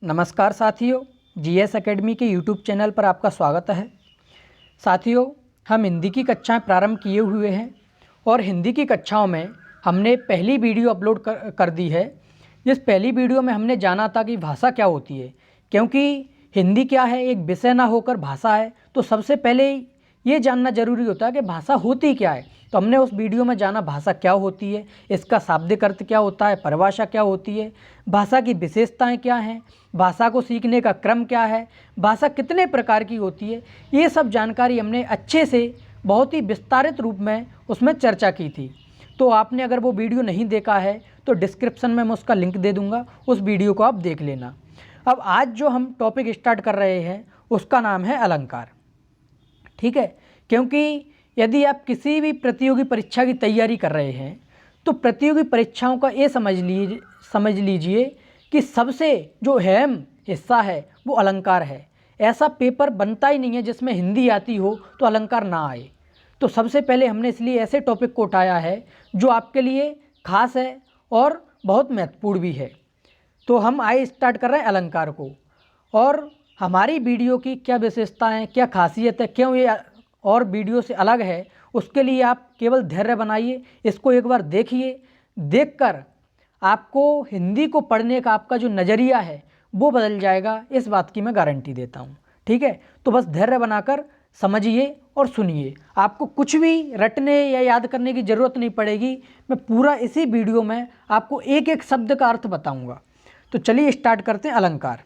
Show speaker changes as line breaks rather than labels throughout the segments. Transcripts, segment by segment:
नमस्कार साथियों, GS academy के यूट्यूब चैनल पर आपका स्वागत है। साथियों, हम हिंदी की कक्षाएं प्रारंभ किए हुए हैं और हिंदी की कक्षाओं में हमने पहली वीडियो अपलोड कर दी है। जिस पहली वीडियो में हमने जाना था कि भाषा क्या होती है, क्योंकि हिंदी क्या है, एक विषय ना होकर भाषा है, तो सबसे पहले ये जानना जरूरी होता है कि भाषा होती क्या है। तो हमने उस वीडियो में जाना भाषा क्या होती है, इसका शाब्दिक अर्थ क्या होता है, परिभाषा क्या होती है, भाषा की विशेषताएं क्या हैं, भाषा को सीखने का क्रम क्या है, भाषा कितने प्रकार की होती है। ये सब जानकारी हमने अच्छे से बहुत ही विस्तारित रूप में उसमें चर्चा की थी। तो आपने अगर वो वीडियो नहीं देखा है तो डिस्क्रिप्शन में मैं उसका लिंक दे दूँगा, उस वीडियो को आप देख लेना। अब आज जो हम टॉपिक स्टार्ट कर रहे हैं उसका नाम है अलंकार। ठीक है, क्योंकि यदि आप किसी भी प्रतियोगी परीक्षा की तैयारी कर रहे हैं तो प्रतियोगी परीक्षाओं का ये समझ लीजिए कि सबसे जो अहम हिस्सा है वो अलंकार है। ऐसा पेपर बनता ही नहीं है जिसमें हिंदी आती हो तो अलंकार ना आए। तो सबसे पहले हमने इसलिए ऐसे टॉपिक को उठाया है जो आपके लिए खास है और बहुत महत्वपूर्ण भी है। तो हम आए स्टार्ट कर रहे हैं अलंकार को, और हमारी वीडियो की क्या विशेषताएं, क्या खासियत है, क्यों ये और वीडियो से अलग है, उसके लिए आप केवल धैर्य बनाइए, इसको एक बार देखिए। देखकर आपको हिंदी को पढ़ने का आपका जो नज़रिया है वो बदल जाएगा, इस बात की मैं गारंटी देता हूँ। ठीक है, तो बस धैर्य बनाकर समझिए और सुनिए। आपको कुछ भी रटने या याद करने की ज़रूरत नहीं पड़ेगी। मैं पूरा इसी वीडियो में आपको एक एक शब्द का अर्थ बताऊँगा। तो चलिए स्टार्ट करते हैं। अलंकार।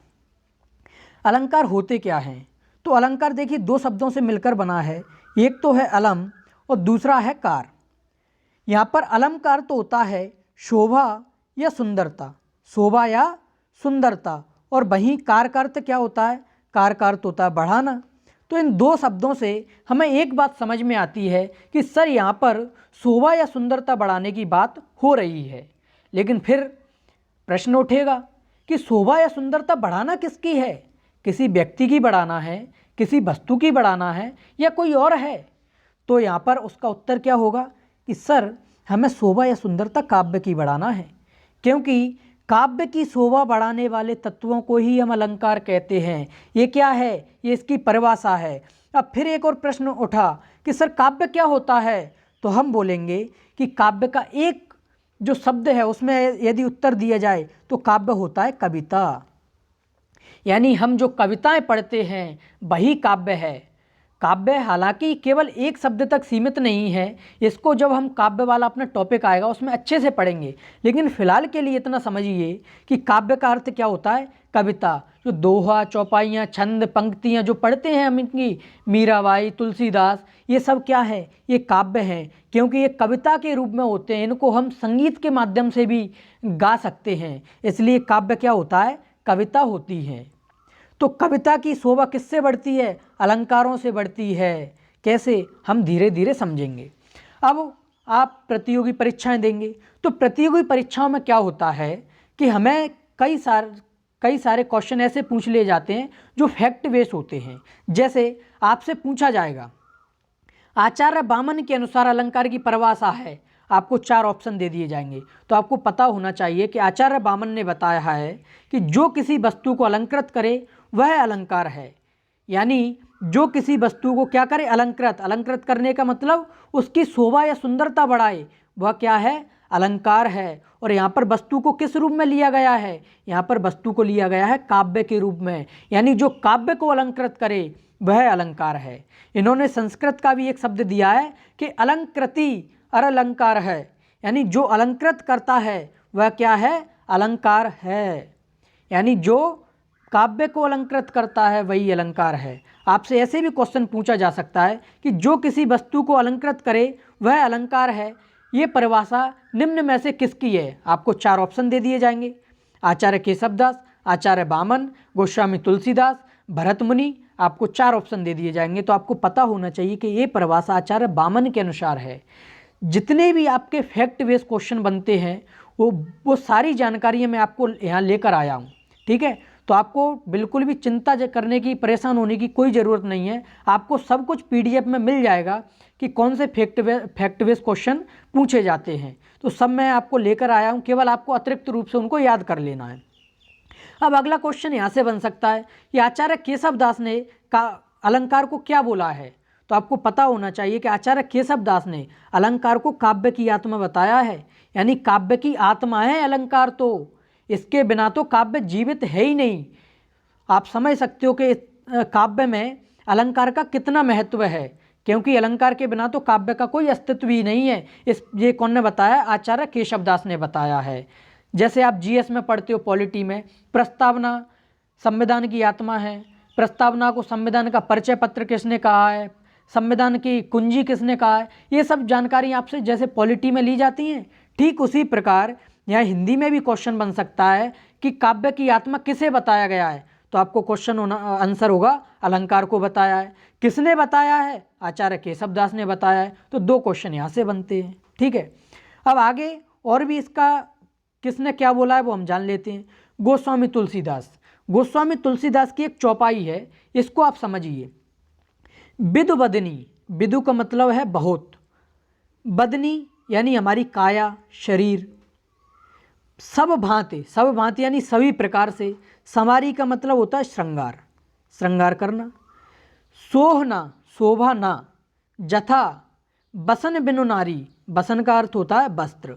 अलंकार होते क्या हैं? तो अलंकार देखिए दो शब्दों से मिलकर बना है। एक तो है अलम और दूसरा है कार। यहाँ पर अलंकार तो होता है शोभा या सुंदरता, शोभा या सुंदरता, और वहीं कार का अर्थ क्या होता है? कार का अर्थ होता है बढ़ाना। तो इन दो शब्दों से हमें एक बात समझ में आती है कि सर यहाँ पर शोभा या सुंदरता बढ़ाने की बात हो रही है। लेकिन फिर प्रश्न उठेगा कि शोभा या सुंदरता बढ़ाना किसकी है? किसी व्यक्ति की बढ़ाना है, किसी वस्तु की बढ़ाना है, या कोई और है? तो यहाँ पर उसका उत्तर क्या होगा कि सर हमें शोभा या सुंदरता काव्य की बढ़ाना है, क्योंकि काव्य की शोभा बढ़ाने वाले तत्वों को ही हम अलंकार कहते हैं। ये क्या है? ये इसकी परिभाषा है। अब फिर एक और प्रश्न उठा कि सर काव्य क्या होता है? तो हम बोलेंगे कि काव्य का एक जो शब्द है उसमें यदि उत्तर दिया जाए तो काव्य होता है कविता। यानी हम जो कविताएं पढ़ते हैं वही काव्य है। काव्य हालांकि केवल एक शब्द तक सीमित नहीं है, इसको जब हम काव्य वाला अपना टॉपिक आएगा उसमें अच्छे से पढ़ेंगे। लेकिन फिलहाल के लिए इतना समझिए कि काव्य का अर्थ क्या होता है? कविता। जो दोहा, चौपाइयाँ, छंद, पंक्तियाँ जो पढ़ते हैं हम, इनकी मीराबाई, तुलसीदास, ये सब क्या है? ये काव्य हैं, क्योंकि ये कविता के रूप में होते हैं। इनको हम संगीत के माध्यम से भी गा सकते हैं, इसलिए काव्य क्या होता है? कविता होती है। तो कविता की शोभा किससे बढ़ती है? अलंकारों से बढ़ती है। कैसे? हम धीरे धीरे समझेंगे। अब आप प्रतियोगी परीक्षाएं देंगे तो प्रतियोगी परीक्षाओं में क्या होता है कि हमें कई सारे क्वेश्चन ऐसे पूछ लिए जाते हैं जो फैक्ट बेस होते हैं। जैसे आपसे पूछा जाएगा आचार्य वामन के अनुसार अलंकार की परिभाषा है, आपको 4 ऑप्शन दे दिए जाएंगे। तो आपको पता होना चाहिए कि आचार्य वामन ने बताया है कि जो किसी वस्तु को अलंकृत करे वह अलंकार है। यानी जो किसी वस्तु को क्या करे? अलंकृत करने का मतलब उसकी शोभा या सुंदरता बढ़ाए, वह क्या है? अलंकार है। और यहाँ पर वस्तु को किस रूप में लिया गया है? यहाँ पर वस्तु को लिया गया है काव्य के रूप में। यानी जो काव्य को अलंकृत करे वह अलंकार है। इन्होंने संस्कृत का भी एक शब्द दिया है कि अलंकृति अलंकार है। यानी जो अलंकृत करता है वह क्या है? अलंकार है। यानी जो काव्य को अलंकृत करता है वही अलंकार है। आपसे ऐसे भी क्वेश्चन पूछा जा सकता है कि जो किसी वस्तु को अलंकृत करे वह अलंकार है। ये परिभाषा निम्न में से किसकी है? आपको 4 ऑप्शन दे दिए जाएंगे। आचार्य केशवदास, आचार्य वामन, गोस्वामी तुलसीदास, भरत मुनि, आपको 4 ऑप्शन दे दिए जाएंगे। तो आपको पता होना चाहिए कि ये परिभाषा आचार्य वामन के अनुसार है। जितने भी आपके फैक्ट बेस क्वेश्चन बनते हैं वो सारी जानकारियाँ मैं आपको यहाँ लेकर आया हूँ। ठीक है, तो आपको बिल्कुल भी चिंता करने की, परेशान होने की कोई ज़रूरत नहीं है। आपको सब कुछ PDF में मिल जाएगा कि कौन से फैक्ट बेस क्वेश्चन पूछे जाते हैं। तो सब मैं आपको लेकर आया हूँ, केवल आपको अतिरिक्त रूप से उनको याद कर लेना है। अब अगला क्वेश्चन यहाँ से बन सकता है कि आचार्य केशवदास ने अलंकार को क्या बोला है। तो आपको पता होना चाहिए कि आचार्य केशवदास ने अलंकार को काव्य की आत्मा बताया है, यानी काव्य की आत्मा है अलंकार, तो इसके बिना तो काव्य जीवित है ही नहीं। आप समझ सकते हो कि काव्य में अलंकार का कितना महत्व है, क्योंकि अलंकार के बिना तो काव्य का कोई अस्तित्व ही नहीं है। ये कौन ने बताया? आचार्य केशवदास ने बताया है। जैसे आप जीएस में पढ़ते हो, पॉलिटी में, प्रस्तावना संविधान की आत्मा है। प्रस्तावना को संविधान का परिचय पत्र किसने कहा है, संविधान की कुंजी किसने कहा है, ये सब जानकारी आपसे जैसे पॉलिटी में ली जाती हैं, ठीक उसी प्रकार यहाँ हिंदी में भी क्वेश्चन बन सकता है कि काव्य की आत्मा किसे बताया गया है। तो आपको क्वेश्चन आंसर होगा अलंकार को बताया है। किसने बताया है? आचार्य केशवदास ने बताया है। तो दो क्वेश्चन यहाँ से बनते हैं। ठीक है, अब आगे और भी इसका किसने क्या बोला है वो हम जान लेते हैं। गोस्वामी तुलसीदास, गोस्वामी तुलसीदास की एक चौपाई है, इसको आप समझिए। विदु बदनी, विदु का मतलब है बहुत, बदनी यानी हमारी काया, शरीर, सब भांति, सब भांति यानी सभी प्रकार से, समारी का मतलब होता है श्रृंगार, श्रृंगार करना, सोहना, शोभा ना, जथा बसन बिनु नारी, बसन का अर्थ होता है वस्त्र।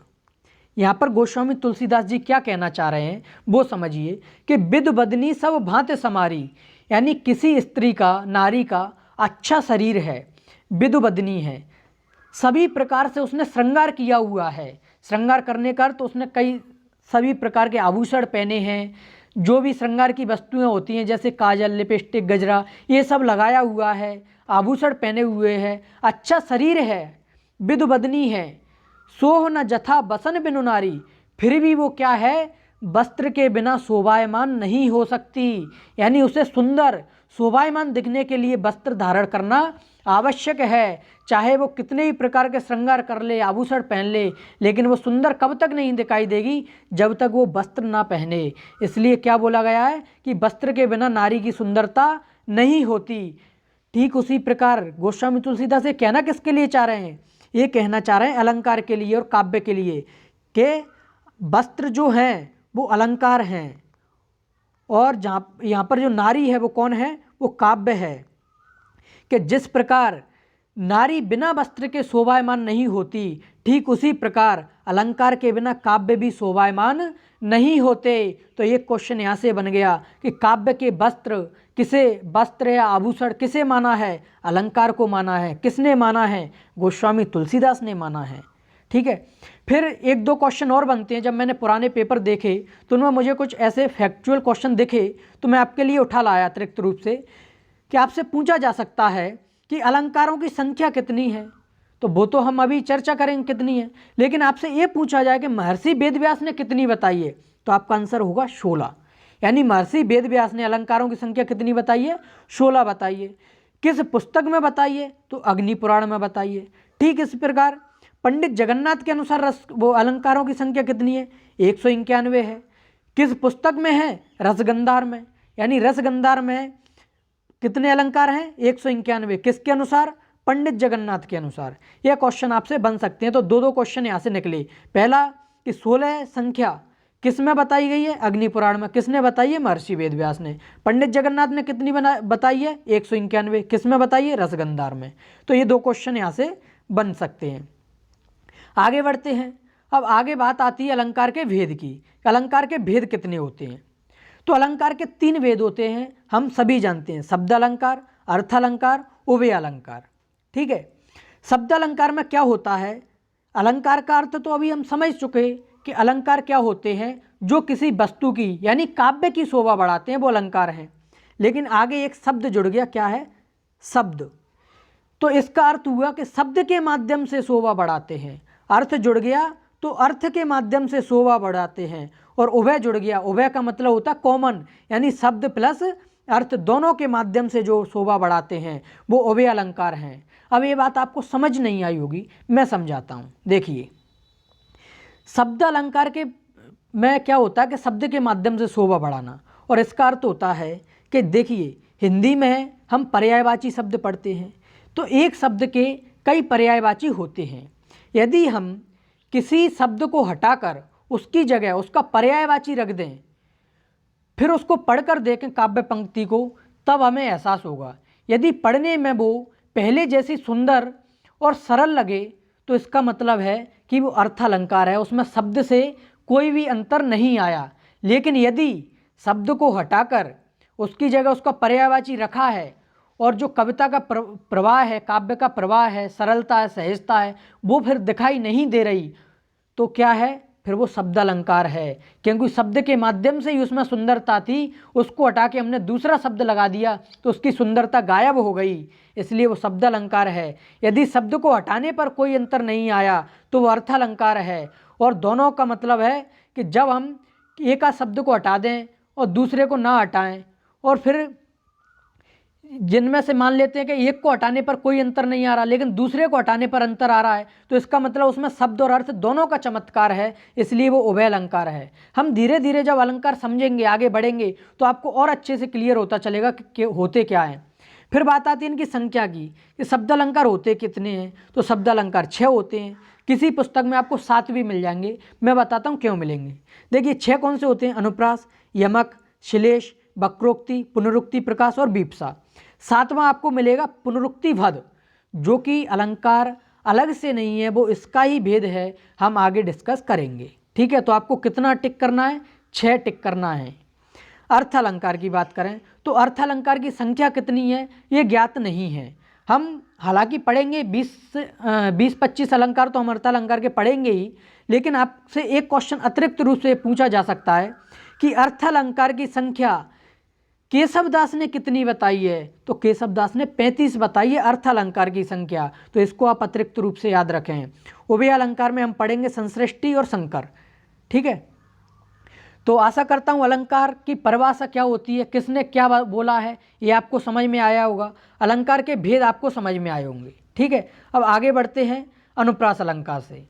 यहाँ पर गोस्वामी तुलसीदास जी क्या कहना चाह रहे हैं वो समझिए कि विद बदनी सब भांति समारी, यानी किसी स्त्री का, नारी का अच्छा शरीर है, विदु बदनी है, सभी प्रकार से उसने श्रृंगार किया हुआ है। श्रृंगार करने का अर्थ उसने कई सभी प्रकार के आभूषण पहने हैं, जो भी श्रृंगार की वस्तुएं होती हैं जैसे काजल, लिपस्टिक, गजरा, ये सब लगाया हुआ है, आभूषण पहने हुए हैं, अच्छा शरीर है, विदु बदनी है, सोह न जथा बसन बिनु नारी, फिर भी वो क्या है, वस्त्र के बिना शोभायमान नहीं हो सकती, यानी उसे सुंदर शोभायमान दिखने के लिए वस्त्र धारण करना आवश्यक है। चाहे वो कितने ही प्रकार के श्रृंगार कर ले, आभूषण पहन ले, लेकिन वो सुंदर कब तक नहीं दिखाई देगी, जब तक वो वस्त्र ना पहने। इसलिए क्या बोला गया है कि वस्त्र के बिना नारी की सुंदरता नहीं होती। ठीक उसी प्रकार गोस्वामी तुलसीदास ये कहना किसके लिए चाह रहे हैं? ये कहना चाह रहे हैं अलंकार के लिए और काव्य के लिए, कि वस्त्र जो हैं वो अलंकार हैं, और यहाँ पर जो नारी है वो कौन है? वो काव्य है। कि जिस प्रकार नारी बिना वस्त्र के शोभायमान नहीं होती, ठीक उसी प्रकार अलंकार के बिना काव्य भी शोभायमान नहीं होते। तो ये क्वेश्चन यहाँ से बन गया कि काव्य के वस्त्र किसे, वस्त्र या आभूषण किसे माना है? अलंकार को माना है। किसने माना है? गोस्वामी तुलसीदास ने माना है। ठीक है, फिर एक दो क्वेश्चन और बनते हैं। जब मैंने पुराने पेपर देखे तो उनमें मुझे कुछ ऐसे फैक्चुअल क्वेश्चन दिखे, तो मैं आपके लिए उठा लाया अतिरिक्त रूप से, कि आपसे पूछा जा सकता है कि अलंकारों की संख्या कितनी है। तो वो तो हम अभी चर्चा करेंगे कितनी है, लेकिन आपसे ये पूछा जाए कि महर्षि वेदव्यास ने कितनी बताई है, तो आपका आंसर होगा 16। यानी महर्षि वेदव्यास ने अलंकारों की संख्या कितनी बताई है? 16 बताई है। किस पुस्तक में बताई है? तो अग्नि पुराण में बताई है। ठीक इस प्रकार पंडित जगन्नाथ के अनुसार वो अलंकारों की संख्या कितनी है? 191 है। किस पुस्तक में है? रसगंधार में। यानी रसगंधार में कितने अलंकार हैं? 191। किसके अनुसार? पंडित जगन्नाथ के अनुसार। यह क्वेश्चन आपसे बन सकते हैं। तो दो दो क्वेश्चन यहाँ से निकले। पहला कि 16 संख्या किस में बताई गई है? अग्नि पुराण में। किसने बताई है? महर्षि वेदव्यास ने। पंडित जगन्नाथ ने कितनी बताई है? 191। किस में बताई है? रसगंधार में। तो ये दो क्वेश्चन यहाँ से बन सकते हैं। आगे बढ़ते हैं। अब आगे बात आती है अलंकार के भेद की। अलंकार के भेद कितने होते हैं? तो अलंकार के 3 भेद होते हैं, हम सभी जानते हैं। शब्द अलंकार, अर्थ अलंकार, उभय अलंकार। ठीक है, शब्द अलंकार में क्या होता है? अलंकार का अर्थ तो अभी हम समझ चुके कि अलंकार क्या होते हैं, जो किसी वस्तु की यानी काव्य की शोभा बढ़ाते हैं, वो अलंकार हैं। लेकिन आगे एक शब्द जुड़ गया, क्या है? शब्द। तो इसका अर्थ हुआ कि शब्द के माध्यम से शोभा बढ़ाते हैं। अर्थ जुड़ गया तो अर्थ के माध्यम से शोभा बढ़ाते हैं। और उभय जुड़ गया, उभय का मतलब होता है कॉमन, यानी शब्द प्लस अर्थ दोनों के माध्यम से जो शोभा बढ़ाते हैं वो उभय अलंकार हैं। अब ये बात आपको समझ नहीं आई होगी, मैं समझाता हूँ। देखिए, शब्द अलंकार के में क्या होता है कि शब्द के माध्यम से शोभा बढ़ाना, और इसका अर्थ होता है कि देखिए, हिंदी में हम पर्यायवाची शब्द पढ़ते हैं, तो एक शब्द के कई पर्यायवाची होते हैं। यदि हम किसी शब्द को हटाकर उसकी जगह उसका पर्यायवाची रख दें, फिर उसको पढ़कर देखें काव्य पंक्ति को, तब हमें एहसास होगा। यदि पढ़ने में वो पहले जैसी सुंदर और सरल लगे तो इसका मतलब है कि वो अर्थालंकार है, उसमें शब्द से कोई भी अंतर नहीं आया। लेकिन यदि शब्द को हटाकर उसकी जगह उसका पर्यायवाची रखा है और जो कविता का प्रवाह है, काव्य का प्रवाह है, सरलता है, सहजता है, वो फिर दिखाई नहीं दे रही, तो क्या है, फिर वो शब्द अलंकार है। क्योंकि शब्द के माध्यम से ही उसमें सुंदरता थी, उसको हटा के हमने दूसरा शब्द लगा दिया तो उसकी सुंदरता गायब हो गई, इसलिए वो शब्द अलंकार है। यदि शब्द को हटाने पर कोई अंतर नहीं आया तो वो अर्थालंकार है। और दोनों का मतलब है कि जब हम एक आध शब्द को हटा दें और दूसरे को ना हटाएं, और फिर जिनमें से मान लेते हैं कि एक को हटाने पर कोई अंतर नहीं आ रहा लेकिन दूसरे को हटाने पर अंतर आ रहा है, तो इसका मतलब उसमें शब्द और अर्थ दोनों का चमत्कार है, इसलिए वो उभय अलंकार है। हम धीरे धीरे जब अलंकार समझेंगे, आगे बढ़ेंगे, तो आपको और अच्छे से क्लियर होता चलेगा कि होते क्या हैं। फिर बात आती है इनकी संख्या की, कि शब्द अलंकार होते कितने हैं। तो शब्द अलंकार 6 होते हैं। किसी पुस्तक में आपको 7 भी मिल जाएंगे, मैं बताता हूँ क्यों मिलेंगे। देखिए 6 कौन से होते हैं? अनुप्रास, यमक, श्लेष, वक्रोक्ति, पुनरुक्ति, प्रकाश और वीप्सा। 7वां आपको मिलेगा पुनरुक्ति भद, जो कि अलंकार अलग से नहीं है, वो इसका ही भेद है, हम आगे डिस्कस करेंगे। ठीक है, तो आपको कितना टिक करना है? 6 टिक करना है। अर्थ अलंकार की बात करें तो अर्थ अलंकार की संख्या कितनी है ये ज्ञात नहीं है। हम हालांकि पढ़ेंगे 20-25 अलंकार तो हम अर्थ अलंकार के पढ़ेंगे ही, लेकिन आपसे एक क्वेश्चन अतिरिक्त रूप से पूछा जा सकता है कि अर्थ अलंकार की संख्या केशवदास ने कितनी बताई है? तो केशवदास ने 35 बताई है अर्थ अलंकार की संख्या, तो इसको आप अतिरिक्त रूप से याद रखें। उभय अलंकार में हम पढ़ेंगे संश्रेष्टि और संकर। ठीक है, तो आशा करता हूँ अलंकार की परिभाषा क्या होती है, किसने क्या बोला है, ये आपको समझ में आया होगा। अलंकार के भेद आपको समझ में आए होंगे। ठीक है, अब आगे बढ़ते हैं अनुप्रास अलंकार से।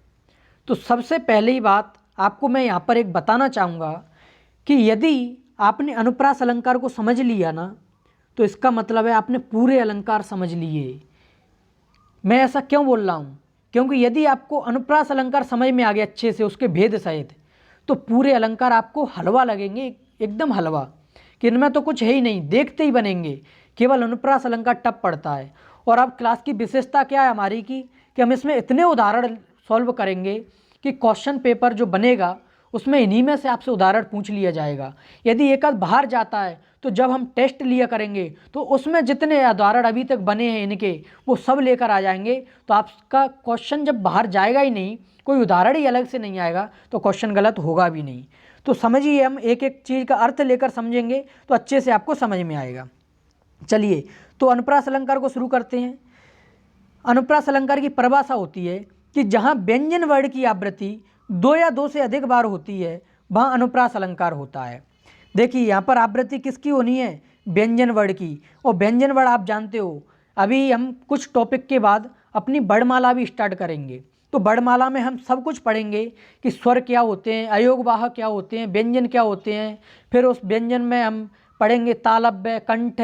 तो सबसे पहली बात आपको मैं यहाँ पर एक बताना चाहूँगा कि यदि आपने अनुप्रास अलंकार को समझ लिया ना, तो इसका मतलब है आपने पूरे अलंकार समझ लिए। मैं ऐसा क्यों बोल रहा हूँ? क्योंकि यदि आपको अनुप्रास अलंकार समझ में आ गया अच्छे से उसके भेद सहित, तो पूरे अलंकार आपको हलवा लगेंगे, एकदम हलवा, कि इनमें तो कुछ है ही नहीं, देखते ही बनेंगे। केवल अनुप्रास अलंकार टप पड़ता है। और अब क्लास की विशेषता क्या है हमारी की, कि हम इसमें इतने उदाहरण सॉल्व करेंगे कि क्वेश्चन पेपर जो बनेगा उसमें इन्हीं में से आपसे उदाहरण पूछ लिया जाएगा। यदि एक आध बाहर जाता है तो जब हम टेस्ट लिया करेंगे तो उसमें जितने उदाहरण अभी तक बने हैं इनके, वो सब लेकर आ जाएंगे। तो आपका क्वेश्चन जब बाहर जाएगा ही नहीं, कोई उदाहरण ही अलग से नहीं आएगा, तो क्वेश्चन गलत होगा भी नहीं। तो समझिए, हम एक एक चीज़ का अर्थ लेकर समझेंगे तो अच्छे से आपको समझ में आएगा। चलिए, तो अनुप्रास अलंकार को शुरू करते हैं। अनुप्रास अलंकार की परिभाषा होती है कि जहाँ व्यंजन वर्ण की आवृत्ति 2 या 2 से अधिक बार होती है, वहाँ अनुप्रास अलंकार होता है। देखिए यहाँ पर आवृत्ति किसकी होनी है? व्यंजन वर्ण की। और व्यंजन वर्ण आप जानते हो, अभी हम कुछ टॉपिक के बाद अपनी वर्णमाला भी स्टार्ट करेंगे। तो वर्णमाला में हम सब कुछ पढ़ेंगे कि स्वर क्या होते हैं, अयोगवाह क्या होते हैं, व्यंजन क्या होते हैं। फिर उस व्यंजन में हम पढ़ेंगे तालव्य, कंठ,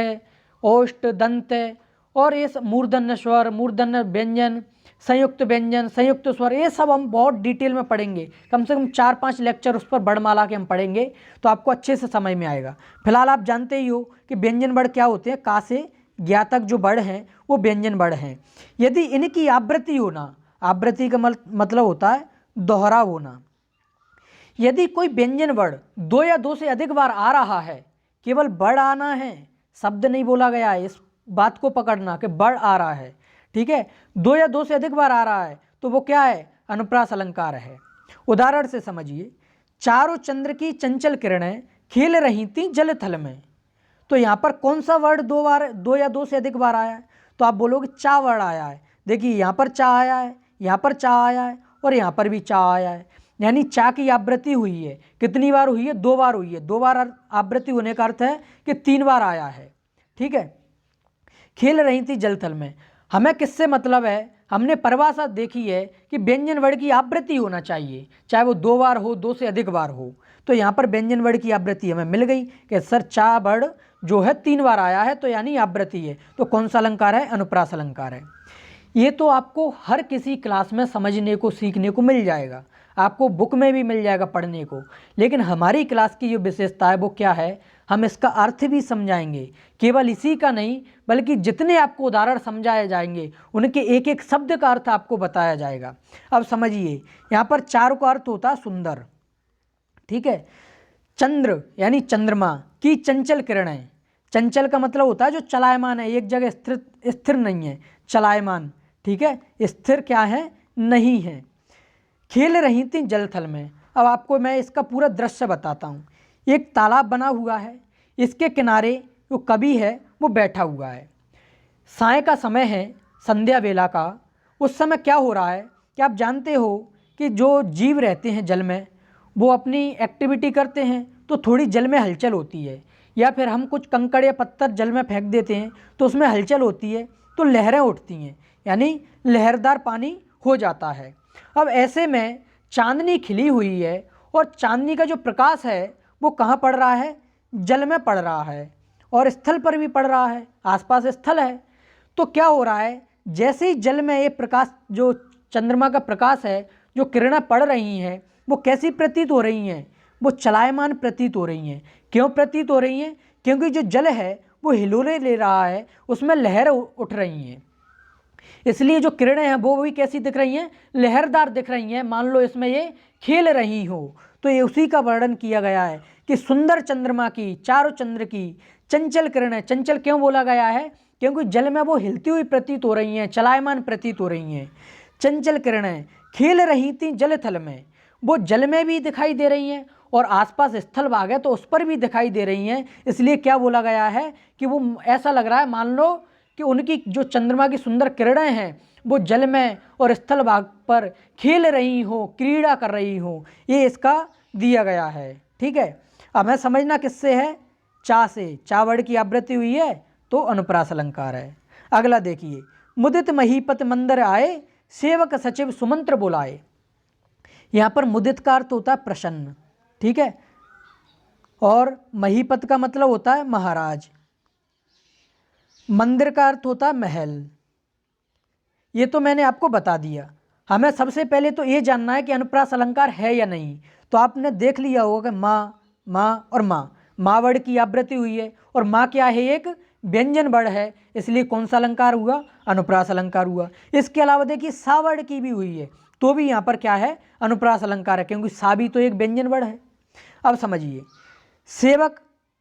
ओष्ठ, दंत, और ये मूर्धन्य स्वर, मूर्धन्य व्यंजन, संयुक्त व्यंजन, संयुक्त स्वर, ये सब हम बहुत डिटेल में पढ़ेंगे। कम से कम 4-5 लेक्चर उस पर वर्णमाला के हम पढ़ेंगे, तो आपको अच्छे से समझ में आएगा। फिलहाल आप जानते ही हो कि व्यंजन वर्ण क्या होते हैं। का से ज्ञा तक जो वर्ण हैं वो व्यंजन वर्ण हैं। यदि इनकी आवृत्ति होना, आवृत्ति का मतलब होता है दोहरा होना। यदि कोई व्यंजन वर्ण 2 या 2 से अधिक बार आ रहा है, केवल वर्ण आना है, शब्द नहीं बोला गया है, इस बात को पकड़ना कि वर्ण आ रहा है। ठीक है, 2 या 2 से अधिक बार आ रहा है तो वो क्या है? अनुप्रास अलंकार है। उदाहरण से समझिए, चारों चंद्र की चंचल किरणें खेल रही थी जल थल में। तो यहाँ पर कौन सा वर्ड 2 या 2 से अधिक बार आया है? तो आप बोलोगे चा वर्ड आया है। देखिए यहाँ पर चा आया है, यहाँ पर चा आया है, और यहाँ पर भी चा आया है। यानी चा की आवृत्ति हुई है। कितनी बार हुई है? 2 बार हुई है। 2 बार आवृत्ति होने का अर्थ है कि 3 बार आया है। ठीक है, खेल रही थी जल थल में, हमें किससे मतलब है? हमने परिभाषा देखी है कि व्यंजन वर्ण की आवृत्ति होना चाहिए, चाहे वो 2 बार हो, 2 से अधिक बार हो। तो यहाँ पर व्यंजन वर्ण की आवृत्ति हमें मिल गई कि सर चा वर्ण जो है 3 बार आया है, तो यानी आवृत्ति है। तो कौन सा अलंकार है? अनुप्रास अलंकार है। ये तो आपको हर किसी क्लास में समझने को, सीखने को मिल जाएगा, आपको बुक में भी मिल जाएगा पढ़ने को। लेकिन हमारी क्लास की जो विशेषता है वो क्या है? हम इसका अर्थ भी समझाएंगे। केवल इसी का नहीं बल्कि जितने आपको उदाहरण समझाए जाएंगे उनके एक एक शब्द का अर्थ आपको बताया जाएगा। अब समझिए, यहाँ पर चार का अर्थ होता है सुंदर, ठीक है। चंद्र यानी चंद्रमा की चंचल किरणें, चंचल का मतलब होता है जो चलायमान है, एक जगह स्थिर नहीं है, चलायमान, ठीक है, स्थिर क्या है, नहीं है। खेल रही थी जलथल में। अब आपको मैं इसका पूरा दृश्य बताता हूँ। एक तालाब बना हुआ है, इसके किनारे जो कवि है वो बैठा हुआ है। साय का समय है, संध्या वेला का। उस समय क्या हो रहा है कि आप जानते हो कि जो जीव रहते हैं जल में वो अपनी एक्टिविटी करते हैं तो थोड़ी जल में हलचल होती है, या फिर हम कुछ कंकड़ या पत्थर जल में फेंक देते हैं तो उसमें हलचल होती है तो लहरें उठती हैं, यानी लहरदार पानी हो जाता है। अब ऐसे में चांदनी खिली हुई है और चांदनी का जो प्रकाश है वो कहाँ पड़ रहा है, जल में पड़ रहा है और स्थल पर भी पड़ रहा है, आसपास स्थल है। तो क्या हो रहा है, जैसे ही जल में ये प्रकाश, जो चंद्रमा का प्रकाश है, जो किरणें पड़ रही हैं वो कैसी प्रतीत हो रही हैं, वो चलायमान प्रतीत हो रही हैं। क्यों प्रतीत हो रही हैं, क्योंकि जो जल है वो हिलोरे ले रहा है, उसमें लहर उठ रही हैं, इसलिए जो किरणें हैं वो भी कैसी दिख रही हैं, लहरदार दिख रही हैं, मान लो इसमें ये खेल रही हो। तो ये उसी का वर्णन किया गया है कि सुंदर चंद्रमा की, चारों चंद्र की चंचल किरणें, चंचल क्यों बोला गया है, क्योंकि जल में वो हिलती हुई प्रतीत हो रही हैं, चलायमान प्रतीत हो रही हैं। चंचल किरणें खेल रही थी जलथल में, वो जल में भी दिखाई दे रही हैं और आसपास स्थल भाग है तो उस पर भी दिखाई दे रही हैं। इसलिए क्या बोला गया है कि वो ऐसा लग रहा है मान लो कि उनकी जो चंद्रमा की सुंदर किरणें हैं वो जल में और स्थल भाग पर खेल रही हो, क्रीड़ा कर रही हो, ये इसका दिया गया है, ठीक है। अब मैं समझना किससे है, चा से, चा वर्ड की आवृत्ति हुई है तो अनुप्रास अलंकार है। अगला देखिए, मुदित महीपत मंदिर आए, सेवक सचिव सुमंत्र बुलाए। यहाँ पर मुदित का अर्थ होता है प्रसन्न, ठीक है, और महीपत का मतलब होता है महाराज, मंदिर का अर्थ होता है महल। ये तो मैंने आपको बता दिया। हमें सबसे पहले तो ये जानना है कि अनुप्रास अलंकार है या नहीं। तो आपने देख लिया होगा कि माँ, माँ और माँ, माँ वर्ड की आवृत्ति हुई है और माँ क्या है, एक व्यंजन वर्ड है, इसलिए कौन सा अलंकार हुआ, अनुप्रास अलंकार हुआ। इसके अलावा देखिए सा वर्ड की भी हुई है तो भी यहाँ पर क्या है, अनुप्रास अलंकार है, क्योंकि सा भी तो एक व्यंजन वर्ड है। अब समझिए, सेवक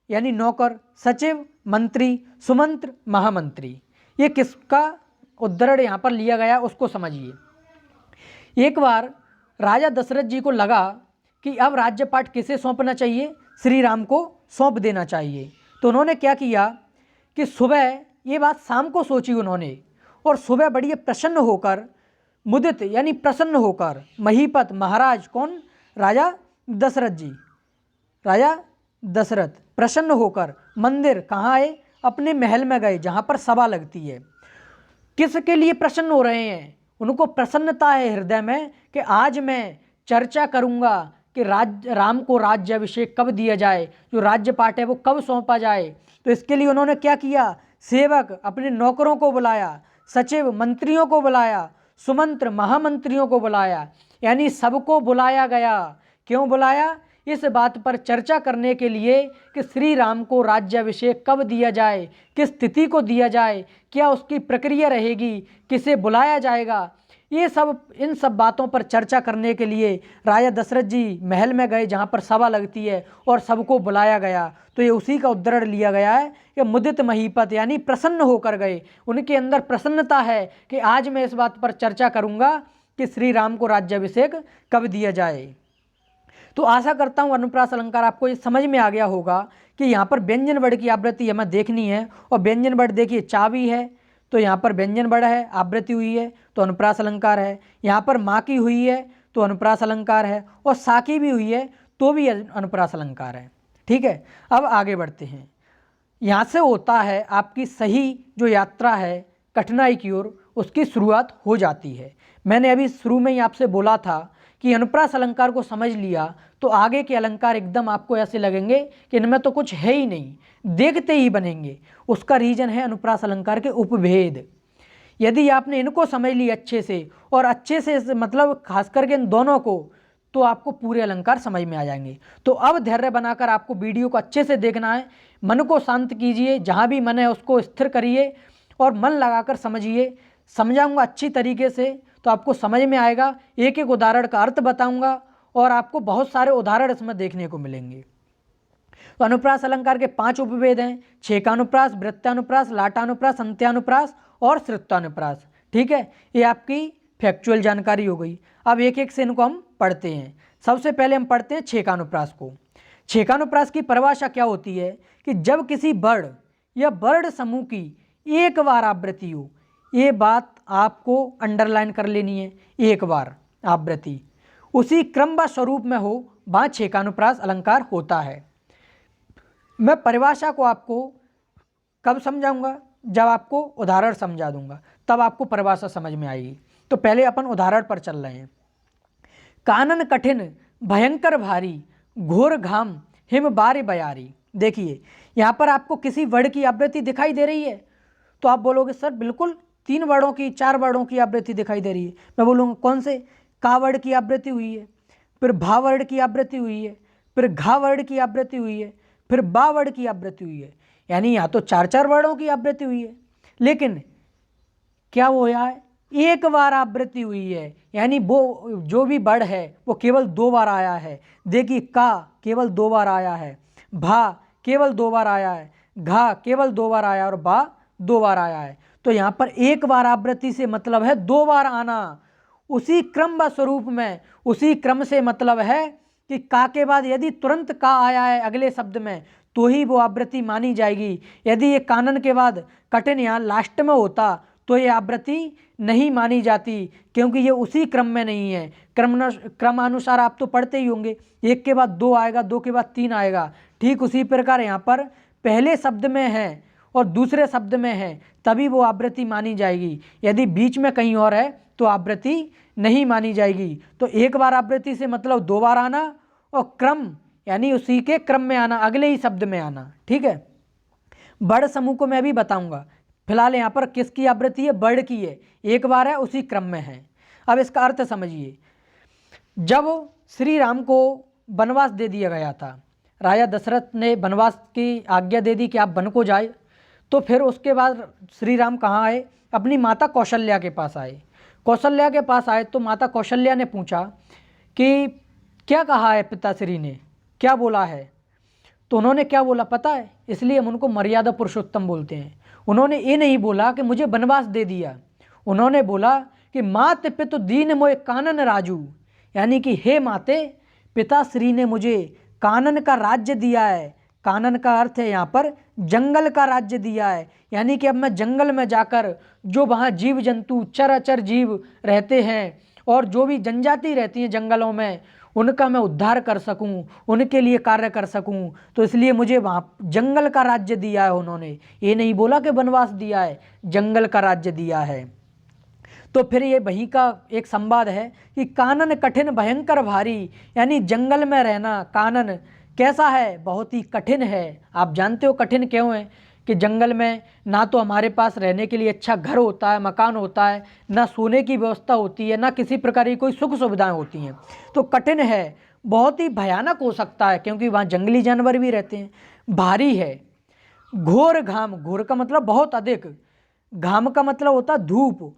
यानी नौकर, सचिव मंत्री, सुमंत्र महामंत्री, ये किसका उद्धरण यहाँ पर लिया गया उसको समझिए। एक बार राजा दशरथ जी को लगा कि अब राज्यपाठ किसे सौंपना चाहिए, श्री राम को सौंप देना चाहिए। तो उन्होंने क्या किया कि सुबह, ये बात शाम को सोची उन्होंने, और सुबह बड़ी प्रसन्न होकर, मुदित यानी प्रसन्न होकर, महीपत महाराज कौन, राजा दशरथ जी, राजा दशरथ प्रसन्न होकर मंदिर कहाँ आए, अपने महल में गए जहाँ पर सभा लगती है। किसके लिए प्रसन्न हो रहे हैं, उनको प्रसन्नता है हृदय में कि आज मैं चर्चा करूँगा कि राम को राज्याभिषेक कब दिया जाए, जो राज्य पाठ है वो कब सौंपा जाए। तो इसके लिए उन्होंने क्या किया, सेवक अपने नौकरों को बुलाया, सचिव मंत्रियों को बुलाया, सुमंत्र महामंत्रियों को बुलाया, यानी सबको बुलाया गया। क्यों बुलाया, इस बात पर चर्चा करने के लिए कि श्री राम को राज्याभिषेक कब दिया जाए, किस तिथि को दिया जाए, क्या उसकी प्रक्रिया रहेगी, किसे बुलाया जाएगा, ये सब, इन सब बातों पर चर्चा करने के लिए राजा दशरथ जी महल में गए जहाँ पर सभा लगती है और सबको बुलाया गया। तो ये उसी का उद्धरण लिया गया है कि मुदित महीपत यानी प्रसन्न होकर गए, उनके अंदर प्रसन्नता है कि आज मैं इस बात पर चर्चा करूँगा कि श्री राम को राज्याभिषेक कब दिया जाए। तो आशा करता हूँ अनुप्रास अलंकार आपको ये समझ में आ गया होगा कि यहाँ पर व्यंजन वर्ड की आवृत्ति हमें देखनी है, और व्यंजन वर्ड देखिए चाबी है तो यहाँ पर व्यंजन वर्ड है, आवृत्ति हुई है तो अनुप्रास अलंकार है, यहाँ पर माँ की हुई है तो अनुप्रास अलंकार है, और सा की भी हुई है तो भी अनुप्रास अलंकार है, ठीक है। अब आगे बढ़ते हैं। यहाँ से होता है आपकी सही जो यात्रा है कठिनाई की ओर, उसकी शुरुआत हो जाती है। मैंने अभी शुरू में ही आपसे बोला था कि अनुप्रास अलंकार को समझ लिया तो आगे के अलंकार एकदम आपको ऐसे लगेंगे कि इनमें तो कुछ है ही नहीं, देखते ही बनेंगे। उसका रीजन है अनुप्रास अलंकार के उपभेद। यदि आपने इनको समझ लिया अच्छे से, और अच्छे से मतलब खास करके इन दोनों को, तो आपको पूरे अलंकार समझ में आ जाएंगे। तो अब धैर्य बनाकर आपको वीडियो को अच्छे से देखना है, मन को शांत कीजिए, जहाँ भी मन है उसको स्थिर करिए और मन लगाकर समझिए। समझाऊंगा अच्छी तरीके से तो आपको समझ में आएगा। एक एक उदाहरण का अर्थ बताऊंगा और आपको बहुत सारे उदाहरण इसमें देखने को मिलेंगे। तो अनुप्रास अलंकार के 5 उपभेद हैं, छेकानुप्रास, वृत्तानुप्रास, लाटानुप्रास, अंत्यानुप्रास और श्रुतानुप्रास। ठीक है, ये आपकी फैक्चुअल जानकारी हो गई। अब एक एक से इनको हम पढ़ते हैं। सबसे पहले हम पढ़ते हैं छेकानुप्रास को। छेकानुप्रास की परिभाषा क्या होती है कि जब किसी वर्ण या वर्ण समूह की एक बार आवृत्ति हो, ये बात आपको अंडरलाइन कर लेनी है, एक बार आवृत्ति उसी क्रम व स्वरूप में हो, वहाँ छेकानुप्रास अलंकार होता है। मैं परिभाषा को आपको कब समझाऊंगा? जब आपको उदाहरण समझा दूंगा, तब आपको परिभाषा समझ में आएगी। तो पहले अपन उदाहरण पर चल रहे हैं। कानन कठिन भयंकर भारी, घोर घाम हिम बारी बयारी। देखिए यहाँ पर आपको किसी वर्ड की आवृत्ति दिखाई दे रही है, तो आप बोलोगे सर बिल्कुल 3 वर्डों की 4 वर्डों की आवृत्ति दिखाई दे रही है। मैं बोलूँगा कौन से? का वर्ड की आवृत्ति हुई है, फिर भा वर्ड की आवृत्ति हुई है, फिर घा वर्ड की आवृत्ति हुई है, फिर बा वर्ड की आवृत्ति हुई है। यानी यहाँ तो 4-4 वर्डों की आवृत्ति हुई है, लेकिन क्या वो यहाँ है? एक बार आवृत्ति हुई है, यानी वो जो भी वर्ड है वो केवल 2 बार आया है। देखिए का केवल 2 बार आया है, भा केवल 2 बार आया है, घा केवल 2 बार आया और बा 2 बार आया है। तो यहाँ पर एक बार आवृत्ति से मतलब है 2 बार आना, उसी क्रम व स्वरूप में। उसी क्रम से मतलब है कि का के बाद यदि तुरंत का आया है अगले शब्द में तो ही वो आवृत्ति मानी जाएगी। यदि ये कानन के बाद कठिन यहाँ लास्ट में होता तो ये आवृत्ति नहीं मानी जाती, क्योंकि ये उसी क्रम में नहीं है। क्रमानुसार आप तो पढ़ते ही होंगे, 1 के बाद 2 आएगा, 2 के बाद 3 आएगा। ठीक उसी प्रकार यहाँ पर पहले शब्द में है और दूसरे शब्द में है तभी वो आवृत्ति मानी जाएगी। यदि बीच में कहीं और है तो आवृत्ति नहीं मानी जाएगी। तो एक बार आवृत्ति से मतलब 2 बार आना और क्रम यानी उसी के क्रम में आना, अगले ही शब्द में आना। ठीक है, वर्ड समूह को मैं भी बताऊंगा। फिलहाल यहाँ पर किसकी आवृत्ति है? वर्ड की है, एक बार है, उसी क्रम में है। अब इसका अर्थ समझिए। जब श्री राम को वनवास दे दिया गया था, राजा दशरथ ने वनवास की आज्ञा दे दी कि आप वन को जाए, तो फिर उसके बाद श्री राम कहाँ आए? अपनी माता कौशल्या के पास आए। कौशल्या के पास आए तो माता कौशल्या ने पूछा कि क्या कहा है पिताश्री ने, क्या बोला है? तो उन्होंने क्या बोला पता है? इसलिए हम उनको मर्यादा पुरुषोत्तम बोलते हैं। उन्होंने ये नहीं बोला कि मुझे वनवास दे दिया, उन्होंने बोला कि मात पितु दीन मोय कानन राजू, यानी कि हे माते, पिताश्री ने मुझे कानन का राज्य दिया है। कानन का अर्थ है यहाँ पर जंगल का राज्य दिया है, यानी कि अब मैं जंगल में जाकर जो वहाँ जीव जंतु चराचर जीव रहते हैं और जो भी जनजाति रहती हैं जंगलों में, उनका मैं उद्धार कर सकूं, उनके लिए कार्य कर सकूं। तो इसलिए मुझे वहाँ जंगल का राज्य दिया है। उन्होंने ये नहीं बोला कि वनवास दिया है, जंगल का राज्य दिया है। तो फिर ये वहीं का एक संवाद है कि कानन कठिन भयंकर भारी, यानी जंगल में रहना कानन कैसा है? बहुत ही कठिन है। आप जानते हो कठिन क्यों है? कि जंगल में ना तो हमारे पास रहने के लिए अच्छा घर होता है, मकान होता है, ना सोने की व्यवस्था होती है, ना किसी प्रकार की कोई सुख सुविधाएं होती हैं। तो कठिन है, बहुत ही भयानक हो सकता है, क्योंकि वहाँ जंगली जानवर भी रहते हैं। भारी है, घोर घाम, घोर का मतलब बहुत अधिक, घाम का मतलब होता है धूप।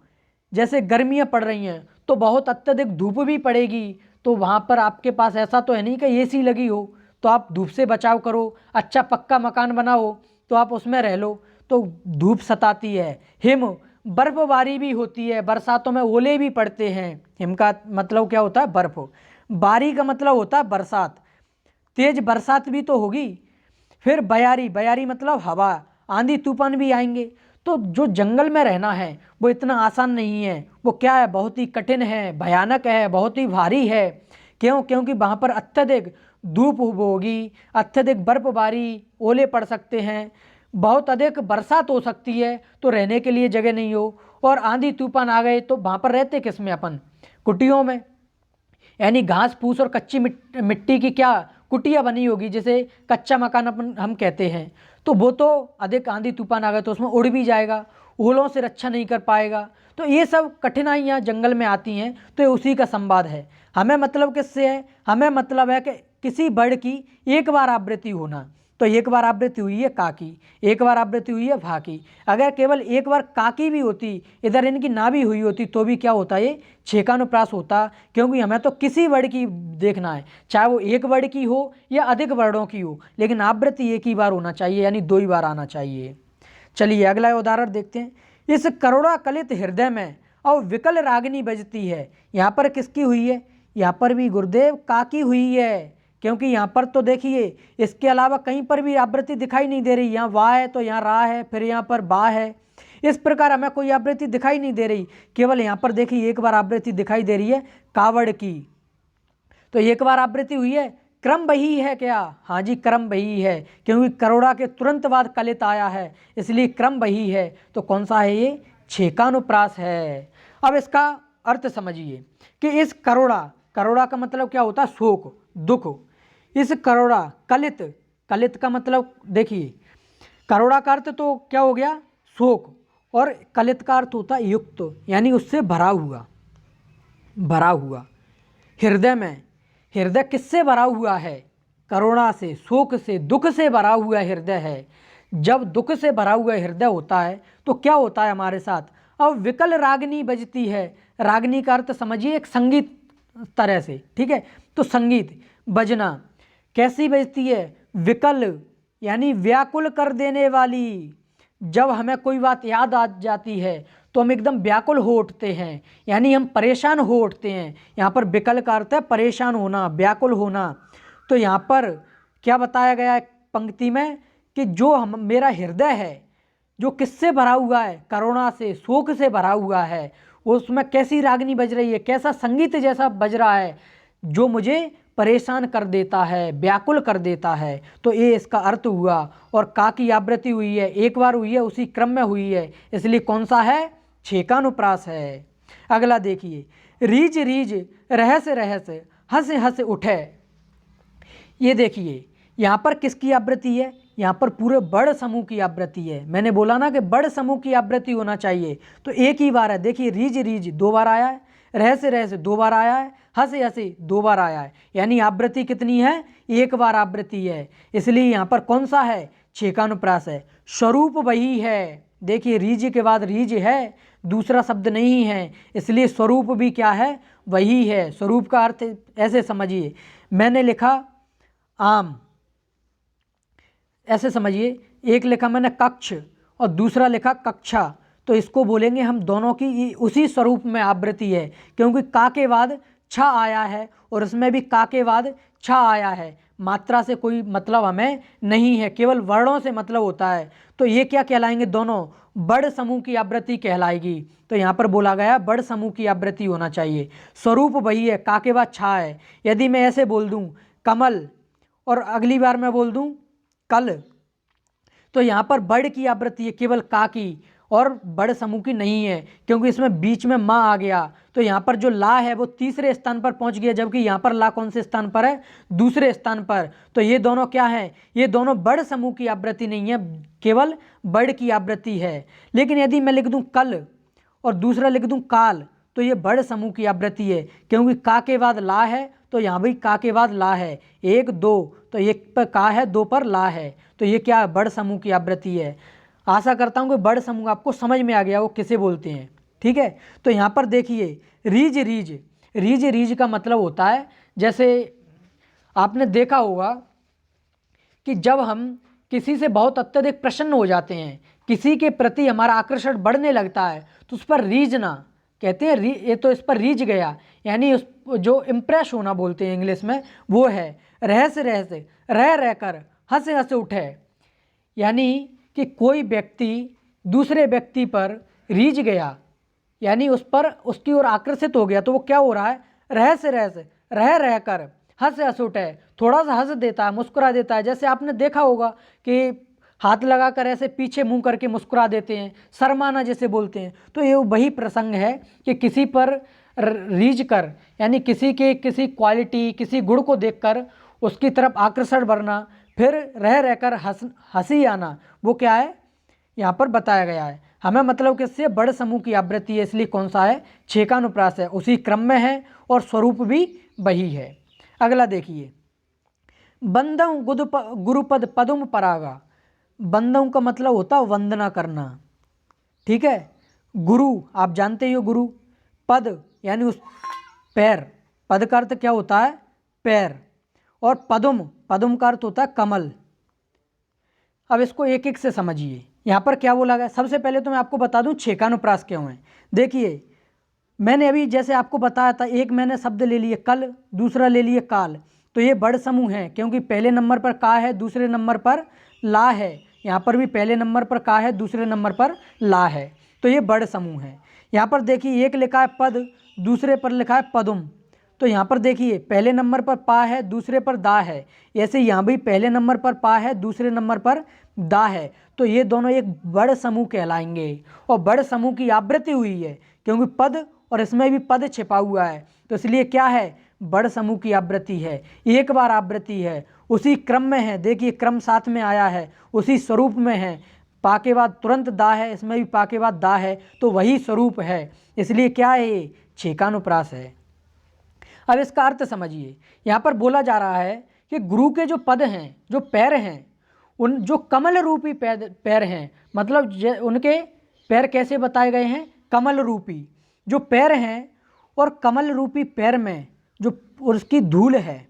जैसे गर्मियाँ पड़ रही हैं तो बहुत अत्यधिक धूप भी पड़ेगी, तो वहाँ पर आपके पास ऐसा तो है नहीं कि एसी लगी हो, तो आप धूप से बचाव करो। अच्छा पक्का मकान बनाओ तो आप उसमें रह लो, तो धूप सताती है। हिम, बर्फबारी भी होती है, बरसातों में ओले भी पड़ते हैं। हिम का मतलब क्या होता है? बर्फ। बारी का मतलब होता है बरसात, तेज बरसात भी तो होगी। फिर बयारी, बयारी मतलब हवा, आंधी तूफान भी आएंगे। तो जो जंगल में रहना है वो इतना आसान नहीं है, वो क्या है? बहुत ही कठिन है, भयानक है, बहुत ही भारी है। क्यों? क्योंकि वहाँ पर अत्यधिक धूप होगी, अत्यधिक बर्फबारी, ओले पड़ सकते हैं, बहुत अधिक बरसात हो सकती है, तो रहने के लिए जगह नहीं हो। और आंधी तूफान आ गए तो वहाँ पर रहते किस में? अपन कुटियों में, यानी घास फूस और कच्ची मिट्टी की क्या कुटिया बनी होगी, जिसे कच्चा मकान अपन हम कहते हैं। तो वो तो अधिक आंधी तूफान आ गए तो उसमें उड़ भी जाएगा, ओलों से रक्षा नहीं कर पाएगा। तो ये सब कठिनाइयाँ जंगल में आती हैं, तो ये उसी का संवाद है। हमें मतलब किससे है? हमें मतलब है कि किसी वर्ड की एक बार आवृत्ति होना। तो एक बार आवृत्ति हुई है का की, एक बार आवृत्ति हुई है भा की। अगर केवल एक बार का की भी होती, इधर इनकी ना भी हुई होती, तो भी क्या होता, ये छेकानुप्रास होता। क्योंकि हमें तो किसी वर्ड की देखना है, चाहे वो एक वर्ड की हो या अधिक वर्डों की हो, लेकिन आवृत्ति एक ही बार होना चाहिए, यानी 2 ही बार आना चाहिए। चलिए अगला उदाहरण देखते हैं। इस करुणा कलित हृदय में और विकल रागिनी बजती है। यहाँ पर किसकी हुई है? यहाँ पर भी गुरुदेव का की हुई है, क्योंकि यहाँ पर तो देखिए इसके अलावा कहीं पर भी आवृत्ति दिखाई नहीं दे रही। यहाँ वाह है तो यहाँ रा है, फिर यहाँ पर बा है। इस प्रकार हमें कोई आवृत्ति दिखाई नहीं दे रही, केवल यहाँ पर देखिए एक बार आवृत्ति दिखाई दे रही है कावड़ की। तो एक बार आवृत्ति हुई है, क्रम वही है क्या? हाँ जी, क्रम वही है, क्योंकि करुणा के तुरंत बाद कलित आया है, इसलिए क्रम वही है। तो कौन सा है ये? छेकानुप्रास है। अब इसका अर्थ समझिए कि इस करुणा, करुणा का मतलब क्या होता है? शोक, दुख। इस करुणा कलित, कलित का मतलब देखिए, करुणा का अर्थ तो क्या हो गया? शोक, और कलित का अर्थ होता है युक्त, यानी उससे भरा हुआ, भरा हुआ। हृदय में, हृदय किससे भरा हुआ है? करुणा से, शोक से, दुख से भरा हुआ हृदय है। जब दुख से भरा हुआ हृदय होता है तो क्या होता है हमारे साथ? अब विकल रागिनी बजती है। रागिनी का अर्थ समझिए एक संगीत तरह से, ठीक है? तो संगीत बजना, कैसी बजती है? विकल, यानी व्याकुल कर देने वाली। जब हमें कोई बात याद आ जाती है तो हम एकदम व्याकुल हो उठते हैं, यानी हम परेशान हो उठते हैं। यहाँ पर विकल का अर्थ है परेशान होना, व्याकुल होना। तो यहाँ पर क्या बताया गया है पंक्ति में कि जो हम, मेरा हृदय है जो किससे भरा हुआ है? करुणा से, शोक से भरा हुआ है। उसमें कैसी रागनी बज रही है? कैसा संगीत जैसा बज रहा है, जो मुझे परेशान कर देता है, व्याकुल कर देता है। तो ये इसका अर्थ हुआ। और का की आवृत्ति हुई है, एक बार हुई है, उसी क्रम में हुई है, इसलिए कौन सा है? छेकानुप्रास है। अगला देखिए, रीझ रीझ रहस्य रहस्य हंस हंस उठे। ये देखिए यहाँ पर किसकी आवृत्ति है? यहाँ पर पूरे बड़ समूह की आवृत्ति है। मैंने बोला ना कि बड़ समूह की आवृत्ति होना चाहिए, तो एक ही बार है। देखिए रीझ रीझ 2 बार आया है, रहस्य रहस्य 2 बार आया है, हंसे हंसे 2 बार आया है, यानी आवृत्ति कितनी है? एक बार आवृत्ति है, इसलिए यहाँ पर कौन सा है? छेकानुप्रास है। स्वरूप वही है। देखिए रीझ के बाद रीझ है, दूसरा शब्द नहीं है, इसलिए स्वरूप भी क्या है? वही है। स्वरूप का अर्थ ऐसे समझिए, मैंने लिखा आम, ऐसे समझिए, एक लिखा मैंने कक्ष और दूसरा लिखा कक्षा, तो इसको बोलेंगे हम दोनों की उसी स्वरूप में आवृत्ति है, क्योंकि का के बाद छ आया है और उसमें भी का के बाद छ आया है। मात्रा से कोई मतलब हमें नहीं है, केवल वर्णों से मतलब होता है। तो ये क्या कहलाएंगे? दोनों बड़ समूह की आवृत्ति कहलाएगी। तो यहाँ पर बोला गया बड़ समूह की आवृत्ति होना चाहिए। स्वरूप वही है, का के बाद छा है। यदि मैं ऐसे बोल दूँ कमल और अगली बार मैं बोल दूँ कल, तो यहाँ पर बड़ की आवृत्ति है, केवल का की, और बड़ समूह की नहीं है, क्योंकि इसमें बीच में माँ आ गया। तो यहाँ पर जो ला है वो तीसरे स्थान पर पहुँच गया, जबकि यहाँ पर ला कौन से स्थान पर है? दूसरे स्थान पर। तो ये दोनों क्या हैं? ये दोनों बड़ समूह की आवृत्ति नहीं है, केवल बड़ की आवृत्ति है। लेकिन यदि मैं लिख दूँ कल और दूसरा लिख दूँ काल, तो ये बड़ समूह की आवृत्ति है, क्योंकि का के बाद ला है, तो यहाँ भी का के बाद ला है। 1 2, तो 1 पर का है, 2 पर ला है, तो ये क्या है? बड़ समूह की आवृत्ति है। आशा करता हूँ कि बड़ समूह आपको समझ में आ गया वो किसे बोलते हैं, ठीक है? तो यहाँ पर देखिए रीझ रीझ, रीझ रीझ का मतलब होता है, जैसे आपने देखा होगा कि जब हम किसी से बहुत अत्यधिक प्रसन्न हो जाते हैं, किसी के प्रति हमारा आकर्षण बढ़ने लगता है, तो उस पर रीझना कहते हैं। ये तो इस पर रीझ गया, यानी उस जो इम्प्रेस होना बोलते हैं इंग्लिश में, वो है। रहस्य रहस्य रह रहकर हंसे हंसे उठे, यानी कि कोई व्यक्ति दूसरे व्यक्ति पर रीझ गया, यानी उस पर, उसकी ओर आकर्षित हो गया, तो वो क्या हो रहा है? रहस्य रहस्य रह रहकर हंस हंस उठे, थोड़ा सा हंस देता है, मुस्कुरा देता है। जैसे आपने देखा होगा कि हाथ लगाकर ऐसे पीछे मुंह करके मुस्कुरा देते हैं, शर्माना जैसे बोलते हैं। तो ये वही प्रसंग है कि किसी पर रीझ कर, यानी किसी के किसी क्वालिटी, किसी गुण को देखकर उसकी तरफ आकर्षण बढ़ना, फिर रह रहकर हंसी आना, वो क्या है? यहाँ पर बताया गया है। हमें मतलब किससे, बड़ समूह की आवृत्ति है, इसलिए कौन सा है, छेकानुप्रास है, उसी क्रम में है और स्वरूप भी वही है। अगला देखिए, बंदम गुरुपद पदुम परागा। बंदम का मतलब होता है वंदना करना, ठीक है। गुरु आप जानते ही हो, गुरु पद यानी उस पैर, पद का अर्थ क्या होता है, पैर, और पदुम, पदुम का अर्थ होता है कमल। अब इसको एक एक से समझिए, यहाँ पर क्या बोला गया। सबसे पहले तो मैं आपको बता दूं छेकानुप्रास क्यों है। देखिए मैंने अभी जैसे आपको बताया था, एक मैंने शब्द ले लिए कल, दूसरा ले लिए काल, तो ये बड़ समूह है क्योंकि पहले नंबर पर का है, दूसरे नंबर पर ला है। यहाँ पर भी पहले नंबर पर का है, दूसरे नंबर पर ला है, तो ये बड़ समूह है। यहाँ पर देखिए एक लिखा है पद, दूसरे पर लिखा है पदुम, तो यहाँ पर देखिए पहले नंबर पर पा है, दूसरे पर दा है। ऐसे यहाँ भी पहले नंबर पर पा है, दूसरे नंबर पर दा है, तो ये दोनों एक बड़ समूह कहलाएंगे। और बड़ समूह की आवृत्ति हुई है क्योंकि पद और इसमें भी पद छिपा हुआ है, तो इसलिए क्या है, बड़ समूह की आवृत्ति है, एक बार आवृत्ति है, उसी क्रम में है। देखिए क्रम साथ में आया है, उसी स्वरूप में है, पा के बाद तुरंत दा है, इसमें भी पा के बाद दा है, तो वही स्वरूप है, इसलिए क्या है, ये छेकानुप्रास है। अब इसका अर्थ समझिए, यहाँ पर बोला जा रहा है कि गुरु के जो पद हैं, जो पैर हैं, उन जो कमल रूपी पैर हैं, मतलब उनके पैर कैसे बताए गए हैं, कमल रूपी जो पैर हैं, और कमल रूपी पैर में जो उसकी धूल है,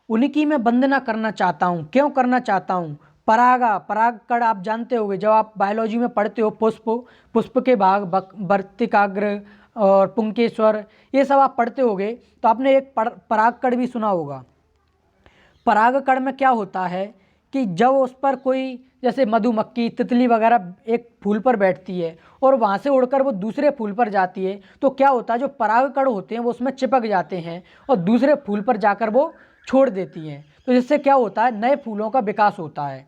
उनकी मैं वंदना करना चाहता हूँ। क्यों करना चाहता हूँ, परागा, परागकण आप जानते होंगे, जब आप बायोलॉजी में पढ़ते हो, पुष्प के भाग, वर्तिकाग्र और पुंकेश्वर, ये सब आप पढ़ते होंगे, तो आपने एक परागकण भी सुना होगा। परागकण में क्या होता है कि जब उस पर कोई, जैसे मधुमक्खी, तितली वगैरह एक फूल पर बैठती है और वहाँ से उड़कर वो दूसरे फूल पर जाती है, तो क्या होता है, जो परागकण होते हैं वो उसमें चिपक जाते हैं और दूसरे फूल पर जाकर वो छोड़ देती हैं, तो जिससे क्या होता है, नए फूलों का विकास होता है।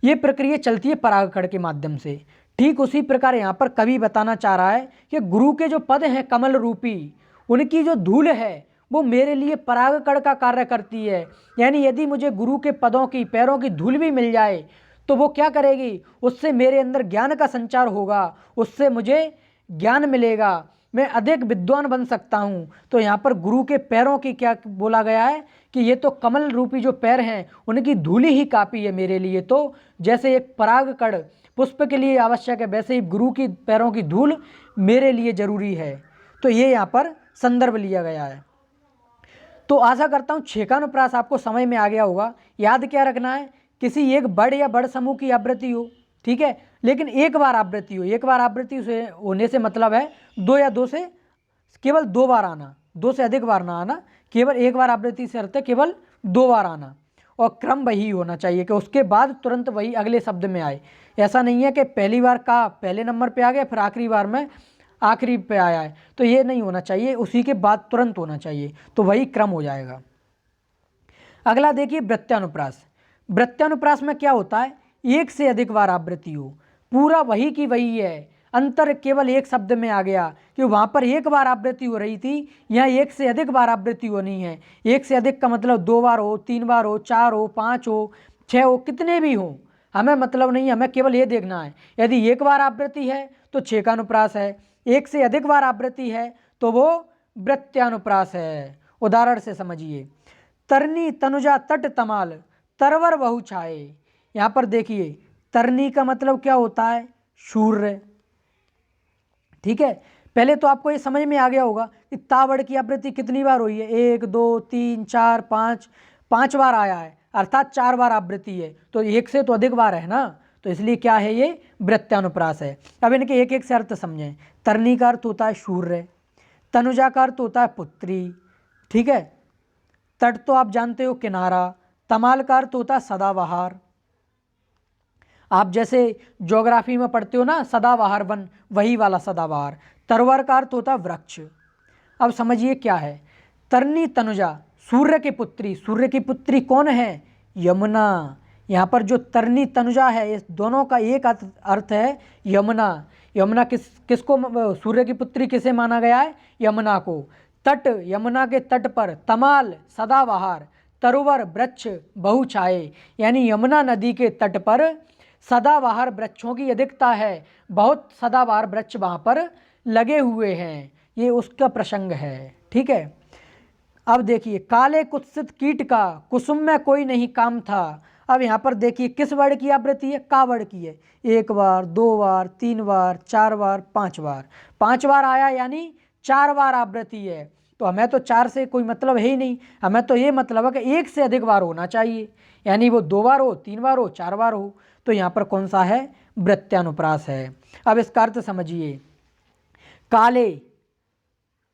ये प्रक्रिया चलती है परागकण के माध्यम से। ठीक उसी प्रकार यहाँ पर कवि बताना चाह रहा है कि गुरु के जो पद हैं कमल रूपी, उनकी जो धूल है वो मेरे लिए परागकण का कार्य करती है। यानी यदि मुझे गुरु के पदों की, पैरों की धूल भी मिल जाए तो वो क्या करेगी, उससे मेरे अंदर ज्ञान का संचार होगा, उससे मुझे ज्ञान मिलेगा, मैं अधिक विद्वान बन सकता हूँ। तो यहाँ पर गुरु के पैरों की क्या बोला गया है कि ये तो कमल रूपी जो पैर हैं उनकी धूली ही काफ़ी है मेरे लिए। तो जैसे एक परागकण पुष्प के लिए आवश्यक है, वैसे ही गुरु की पैरों की धूल मेरे लिए जरूरी है। तो ये यहाँ पर संदर्भ लिया गया है। तो आशा करता हूँ छेकानुप्रास आपको समझ में आ गया होगा। याद क्या रखना है, किसी एक बड़ या बड़ समूह की आवृत्ति हो, ठीक है, लेकिन एक बार आवृत्ति हो। एक बार आवृत्ति से होने से मतलब है दो या दो से केवल दो बार आना, दो से अधिक बार ना आना, केवल एक बार आवृत्ति से अर्थ है केवल दो बार आना, और क्रम वही होना चाहिए कि उसके बाद तुरंत वही अगले शब्द में आए। ऐसा नहीं है कि पहली बार का पहले नंबर पे आ गया, फिर आखिरी बार में आखिरी पे आया है, तो ये नहीं होना चाहिए, उसी के बाद तुरंत होना चाहिए, तो वही क्रम हो जाएगा। अगला देखिए वृत्त्यानुप्रास। वृत्त्यानुप्रास में क्या होता है, एक से अधिक बार आवृत्ति हो, पूरा वही की वही है, अंतर केवल एक शब्द में आ गया कि वहाँ पर एक बार आवृत्ति हो रही थी, यहाँ एक से अधिक बार आवृत्ति होनी है। एक से अधिक का मतलब दो बार हो, तीन बार हो, चार हो, पाँच हो, छः हो, कितने भी हो, हमें मतलब नहीं, हमें केवल ये देखना है। यदि एक बार आवृत्ति है तो छेकानुप्रास है, एक से अधिक बार आवृत्ति है तो वो वृत्त्यानुप्रास है। उदाहरण से समझिए, तरनी तनुजा तट तमाल, तरवर बहु छाए। यहाँ पर देखिए तरनी का मतलब क्या होता है, सूर्य, ठीक है। पहले तो आपको ये समझ में आ गया होगा कि तावड़ की आवृत्ति कितनी बार हुई है, एक दो तीन चार पाँच, पाँच बार आया है, अर्थात चार बार आवृत्ति है, तो एक से तो अधिक बार है ना, तो इसलिए क्या है, ये वृत्त्यानुप्रास है। अब इनके एक एक से अर्थ समझें। तरनी का अर्थ होता है सूर्य, तनुजा का अर्थ होता है पुत्री, ठीक है, तट तो आप जानते हो किनारा, तमाल का अर्थ होता है सदाबहार, आप जैसे ज्योग्राफी में पढ़ते हो ना सदाबहार वन, वही वाला सदाबहार। तरवर का अर्थ होता है वृक्ष। अब समझिए क्या है, तरनी तनुजा, सूर्य की पुत्री, सूर्य की पुत्री कौन है, यमुना। यहाँ पर जो तरनी तनुजा है, इस दोनों का एक अर्थ है यमुना। यमुना किसको, सूर्य की पुत्री किसे माना गया है, यमुना को। तट, यमुना के तट पर, तमाल सदाबहार, तरुवर वृक्ष बहु छाए, यानी यमुना नदी के तट पर सदाबहार वृक्षों की अधिकता है, बहुत सदाबहार वृक्ष वहाँ पर लगे हुए हैं, ये उसका प्रसंग है। ठीक है, अब देखिए काले कुत्सित कीट का कुसुम में कोई नहीं काम था। अब यहाँ पर देखिए किस वर्ड की आवृत्ति है, का वर्ड की है। 1 बार, 2 बार, 3 बार, 4 बार, 5 बार, 5 बार आया यानी 4 बार आवृत्ति है। तो हमें तो 4 से कोई मतलब है ही नहीं, हमें तो ये मतलब है कि 1 से अधिक बार होना चाहिए, यानी वो 2 बार हो, 3 बार हो, 4 बार हो। तो यहाँ पर कौन सा है, वृत्यानुप्रास है। अब इसका अर्थ समझिए, काले,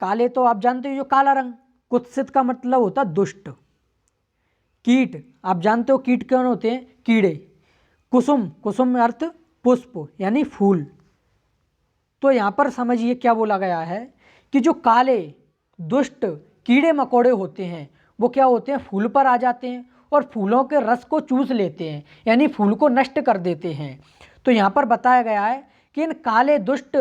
काले तो आप जानते हो जो काला रंग, कुत्सित का मतलब होता दुष्ट, कीट आप जानते हो कीट कौन होते हैं, कीड़े, कुसुम, कुसुम अर्थ पुष्प यानी फूल। तो यहाँ पर समझिए क्या बोला गया है कि जो काले दुष्ट कीड़े मकोड़े होते हैं वो क्या होते हैं, फूल पर आ जाते हैं और फूलों के रस को चूस लेते हैं, यानी फूल को नष्ट कर देते हैं। तो यहाँ पर बताया गया है कि इन काले दुष्ट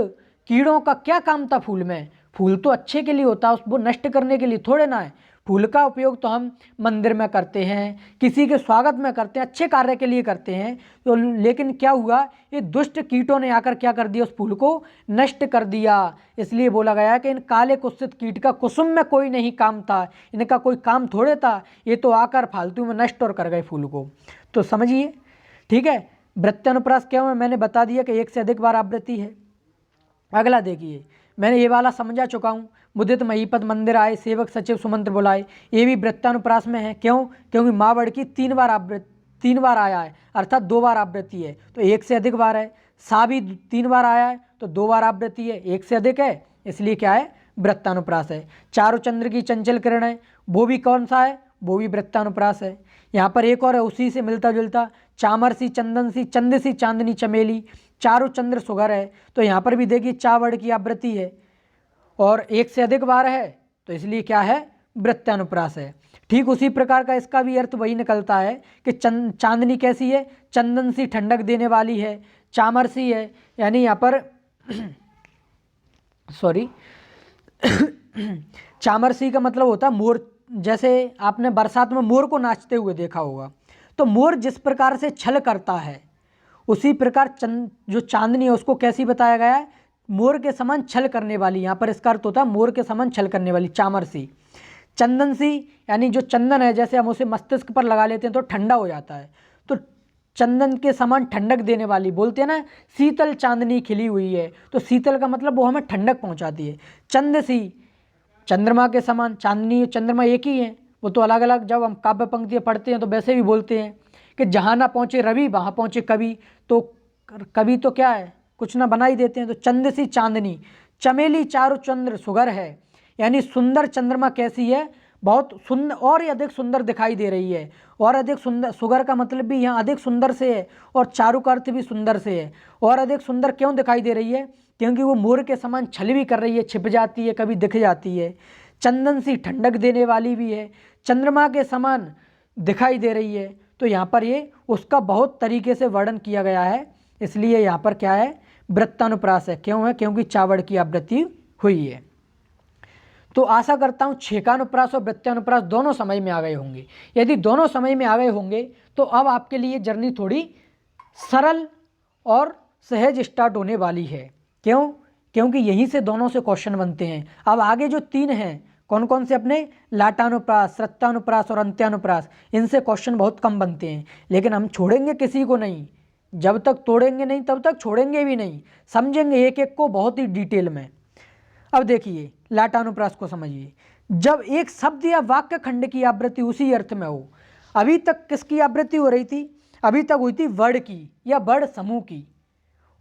कीड़ों का क्या काम था फूल में। फूल तो अच्छे के लिए होता है, उसको नष्ट करने के लिए थोड़े ना है। फूल का उपयोग तो हम मंदिर में करते हैं, किसी के स्वागत में करते हैं, अच्छे कार्य के लिए करते हैं। तो लेकिन क्या हुआ, ये दुष्ट कीटों ने आकर क्या कर दिया, उस फूल को नष्ट कर दिया। इसलिए बोला गया है कि इन काले कुत्सित कीट का कुसुम में कोई नहीं काम था, इनका कोई काम थोड़े था, ये तो आकर फालतू में नष्ट और कर गए फूल को। तो समझिए, ठीक है। वृत्यानुप्रास क्या हुआ, मैंने बता दिया कि 1 से अधिक बार आवृत्ति है। अगला देखिए, मैंने ये वाला समझा चुका हूँ, मुदित महीपत मंदिर आए, सेवक सचिव सुमंत्र बुलाए, ये भी वृत्तानुप्रास में है। क्यों, क्योंकि माँ वर्ड की 3 बार आया है, अर्थात 2 बार आवृत्ति है, तो 1 से अधिक बार है। सा भी 3 बार आया है तो 2 बार आवृत्ति है, 1 से अधिक है, इसलिए क्या है, वृत्तानुप्रास है। चारु चंद्र की चंचल किरण है, वो भी कौन सा है, वो भी वृत्तानुप्रास है। यहाँ पर एक और है उसी से मिलता जुलता, चामर सी चंदन सी चंद सी चांदनी चमेली, चारु चंद्र सुगर है। तो यहाँ पर भी देखिए चा वर्ड की आवृत्ति है और 1 से अधिक बार है, तो इसलिए क्या है, वृत्तानुप्रास है। ठीक उसी प्रकार का इसका भी अर्थ वही निकलता है कि चांदनी कैसी है, चंदन सी ठंडक देने वाली है, चामर सी है, यानी यहाँ पर सॉरी चामर सी का मतलब होता है मोर। जैसे आपने बरसात में मोर को नाचते हुए देखा होगा, तो मोर जिस प्रकार से छल करता है उसी प्रकार जो चांदनी है उसको कैसी बताया गया है, मोर के समान छल करने वाली। यहाँ पर इसका अर्थ होता है मोर के समान छल करने वाली, चामर सी। चंदन सी यानी जो चंदन है, जैसे हम उसे मस्तिष्क पर लगा लेते हैं तो ठंडा हो जाता है, तो चंदन के समान ठंडक देने वाली, बोलते हैं ना शीतल चांदनी खिली हुई है, तो शीतल का मतलब वो हमें ठंडक पहुँचाती है। चंद सी चंद्रमा के समान, चांदनी चंद्रमा एक ही है, वो तो अलग अलग जब हम काव्य पंक्तियाँ पढ़ते हैं तो वैसे भी बोलते हैं कि जहाँ ना पहुँचे रवि वहाँ पहुँचे कवि, तो कवि तो क्या है, कुछ ना बना ही देते हैं। तो चंद सी चांदनी, चमेली चारु चंद्र सुगर है, यानी सुंदर चंद्रमा कैसी है, बहुत सुंदर और अधिक सुंदर दिखाई दे रही है। और अधिक सुंदर, सुगर का मतलब भी यहाँ अधिक सुंदर से है और चारु का अर्थ भी सुंदर से है। और अधिक सुंदर क्यों दिखाई दे रही है, क्योंकि वो मोर के समान छल भी कर रही है, छिप जाती है, कभी दिख जाती है। चंदन सी ठंडक देने वाली भी है, चंद्रमा के समान दिखाई दे रही है। तो यहाँ पर ये उसका बहुत तरीके से वर्णन किया गया है, इसलिए यहाँ पर क्या है, वृत्तानुप्रास है। क्यों है, क्योंकि चावड़ की आवृत्ति हुई है। तो आशा करता हूँ छेकानुप्रास और वृत्तानुप्रास दोनों समझ में आ गए होंगे। यदि दोनों समझ में आ गए होंगे तो अब आपके लिए जर्नी थोड़ी सरल और सहज स्टार्ट होने वाली है। क्यों, क्योंकि यहीं से दोनों से क्वेश्चन बनते हैं। अब आगे जो 3 हैं, कौन कौन से, अपने लाटानुप्रास, सृत्तानुप्रास और अंत्यानुप्रास, इनसे क्वेश्चन बहुत कम बनते हैं। लेकिन हम छोड़ेंगे किसी को नहीं, जब तक तोड़ेंगे नहीं तब तक छोड़ेंगे भी नहीं, समझेंगे एक एक को बहुत ही डिटेल में। अब देखिए लाटानुप्रास को समझिए, जब एक शब्द या वाक्य खंड की आवृत्ति उसी अर्थ में हो। अभी तक किसकी आवृत्ति हो रही थी, अभी तक हुई थी वर्ड की या वर्ड समूह की,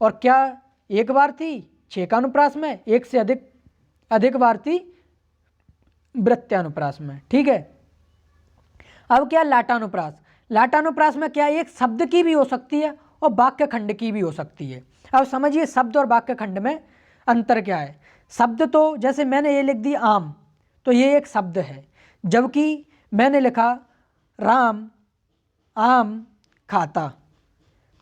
और क्या एक बार थी छेकानुप्रास में, 1 से अधिक बार थी वृत्तानुप्रास में। ठीक है, अब क्या लाटानुप्रास, लाटानुप्रास में क्या एक शब्द की भी हो सकती है और वाक्य खंड की भी हो सकती है। अब समझिए शब्द और वाक्य खंड में अंतर क्या है। शब्द तो जैसे मैंने ये लिख दी आम, तो ये एक शब्द है, जबकि मैंने लिखा राम आम खाता,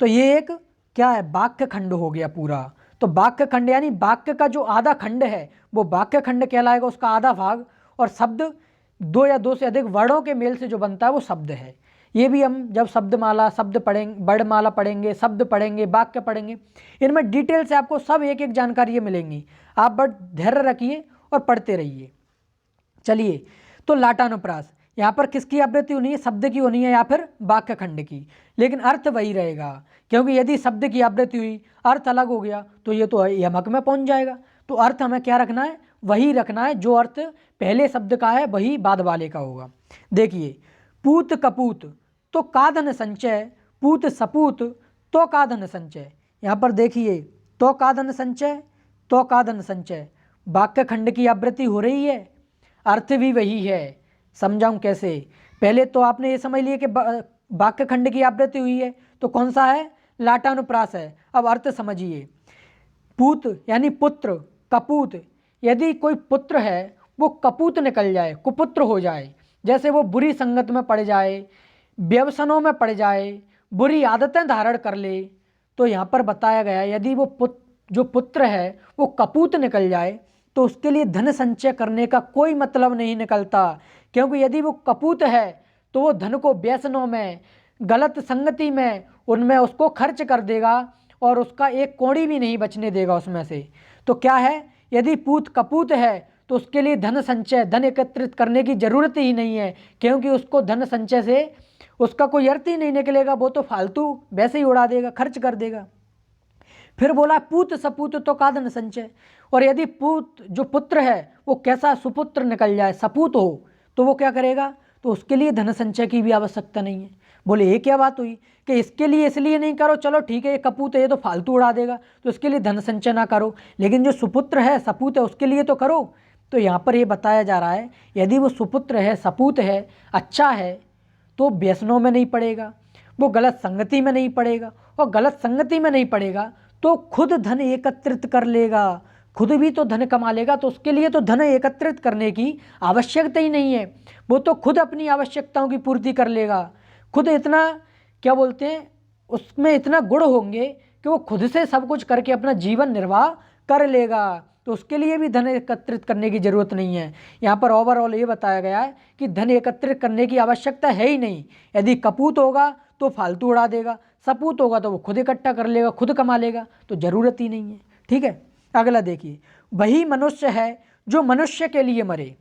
तो ये एक क्या है, वाक्य खंड हो गया पूरा। तो वाक्य खंड यानी वाक्य का जो आधा खंड है वो वाक्य खंड कहलाएगा, उसका आधा भाग। और शब्द 2 या 2 से अधिक वर्णों के मेल से जो बनता है वो शब्द है। ये भी हम जब शब्दमाला शब्द पढ़ेंगे, वर्णमाला पढ़ेंगे, शब्द पढ़ेंगे, वाक्य पढ़ेंगे, इनमें डिटेल से आपको सब एक एक जानकारी मिलेंगी। आप बस धैर्य रखिए और पढ़ते रहिए। चलिए, तो लाटानुप्रास यहाँ पर किसकी आवृत्ति होनी है? शब्द की होनी है या फिर वाक्य खंड की, लेकिन अर्थ वही रहेगा, क्योंकि यदि शब्द की आवृत्ति हुई अर्थ अलग हो गया तो ये तो यमक में पहुंच जाएगा। तो अर्थ हमें क्या रखना है? वही रखना है, जो अर्थ पहले शब्द का है वही बाद वाले का होगा। देखिए, पूत कपूत तो का धन संचय, पूत सपूत तो का धन संचय। यहाँ पर देखिए, तो का धन संचय, तो का धन संचय, वाक्य खंड की आवृत्ति हो रही है, अर्थ भी वही है। समझाऊं कैसे? पहले तो आपने ये समझ लिया कि वाक्य खंड की आवृत्ति हुई है, तो कौन सा है? लाटानुप्रास है। अब अर्थ समझिए, पूत यानी पुत्र, कपूत यदि कोई पुत्र है वो कपूत निकल जाए, कुपुत्र हो जाए, जैसे वो बुरी संगत में पड़ जाए, व्यसनों में पड़ जाए, बुरी आदतें धारण कर ले, तो यहाँ पर बताया गया यदि वो जो पुत्र है वो कपूत निकल जाए तो उसके लिए धन संचय करने का कोई मतलब नहीं निकलता, क्योंकि यदि वो कपूत है तो वो धन को व्यसनों में, गलत संगति में, उनमें उसको खर्च कर देगा और उसका एक कौड़ी भी नहीं बचने देगा उसमें से। तो क्या है, यदि पूत कपूत है तो उसके लिए धन संचय, धन एकत्रित करने की जरूरत ही नहीं है, क्योंकि उसको धन संचय से उसका कोई अर्थ ही नहीं निकलेगा, वो तो फालतू वैसे ही उड़ा देगा, खर्च कर देगा। फिर बोला पूत सपूत तो का धन संचय, और यदि पूत जो पुत्र है वो कैसा सुपुत्र निकल जाए, सपूत हो, तो वो क्या करेगा? तो उसके लिए धन संचय की भी आवश्यकता नहीं है। बोले ये क्या बात हुई कि इसके लिए इसलिए नहीं करो, चलो ठीक है ये कपूत है ये तो फालतू उड़ा देगा तो इसके लिए धन संचय ना करो, लेकिन जो सुपुत्र है, सपूत है, उसके लिए तो करो। तो यहाँ पर ये बताया जा रहा है यदि वो सुपुत्र है, सपूत है, अच्छा है, तो व्यसनों में नहीं पड़ेगा, वो गलत संगति में नहीं पड़ेगा, और गलत संगति में नहीं पड़ेगा तो खुद धन एकत्रित कर लेगा, खुद भी तो धन कमा लेगा, तो उसके लिए तो धन एकत्रित करने की आवश्यकता ही नहीं है, वो तो खुद अपनी आवश्यकताओं की पूर्ति कर लेगा। खुद इतना क्या बोलते हैं, उसमें इतना गुण होंगे कि वो खुद से सब कुछ करके अपना जीवन निर्वाह कर लेगा, तो उसके लिए भी धन एकत्रित करने की ज़रूरत नहीं है। यहाँ पर ओवरऑल ये बताया गया है कि धन एकत्रित करने की आवश्यकता है ही नहीं। यदि कपूत होगा तो फालतू उड़ा देगा, सपूत होगा तो वो खुद इकट्ठा कर लेगा, खुद कमा लेगा, तो ज़रूरत ही नहीं है। ठीक है, अगला देखिए, वही मनुष्य है जो मनुष्य के लिए मरे।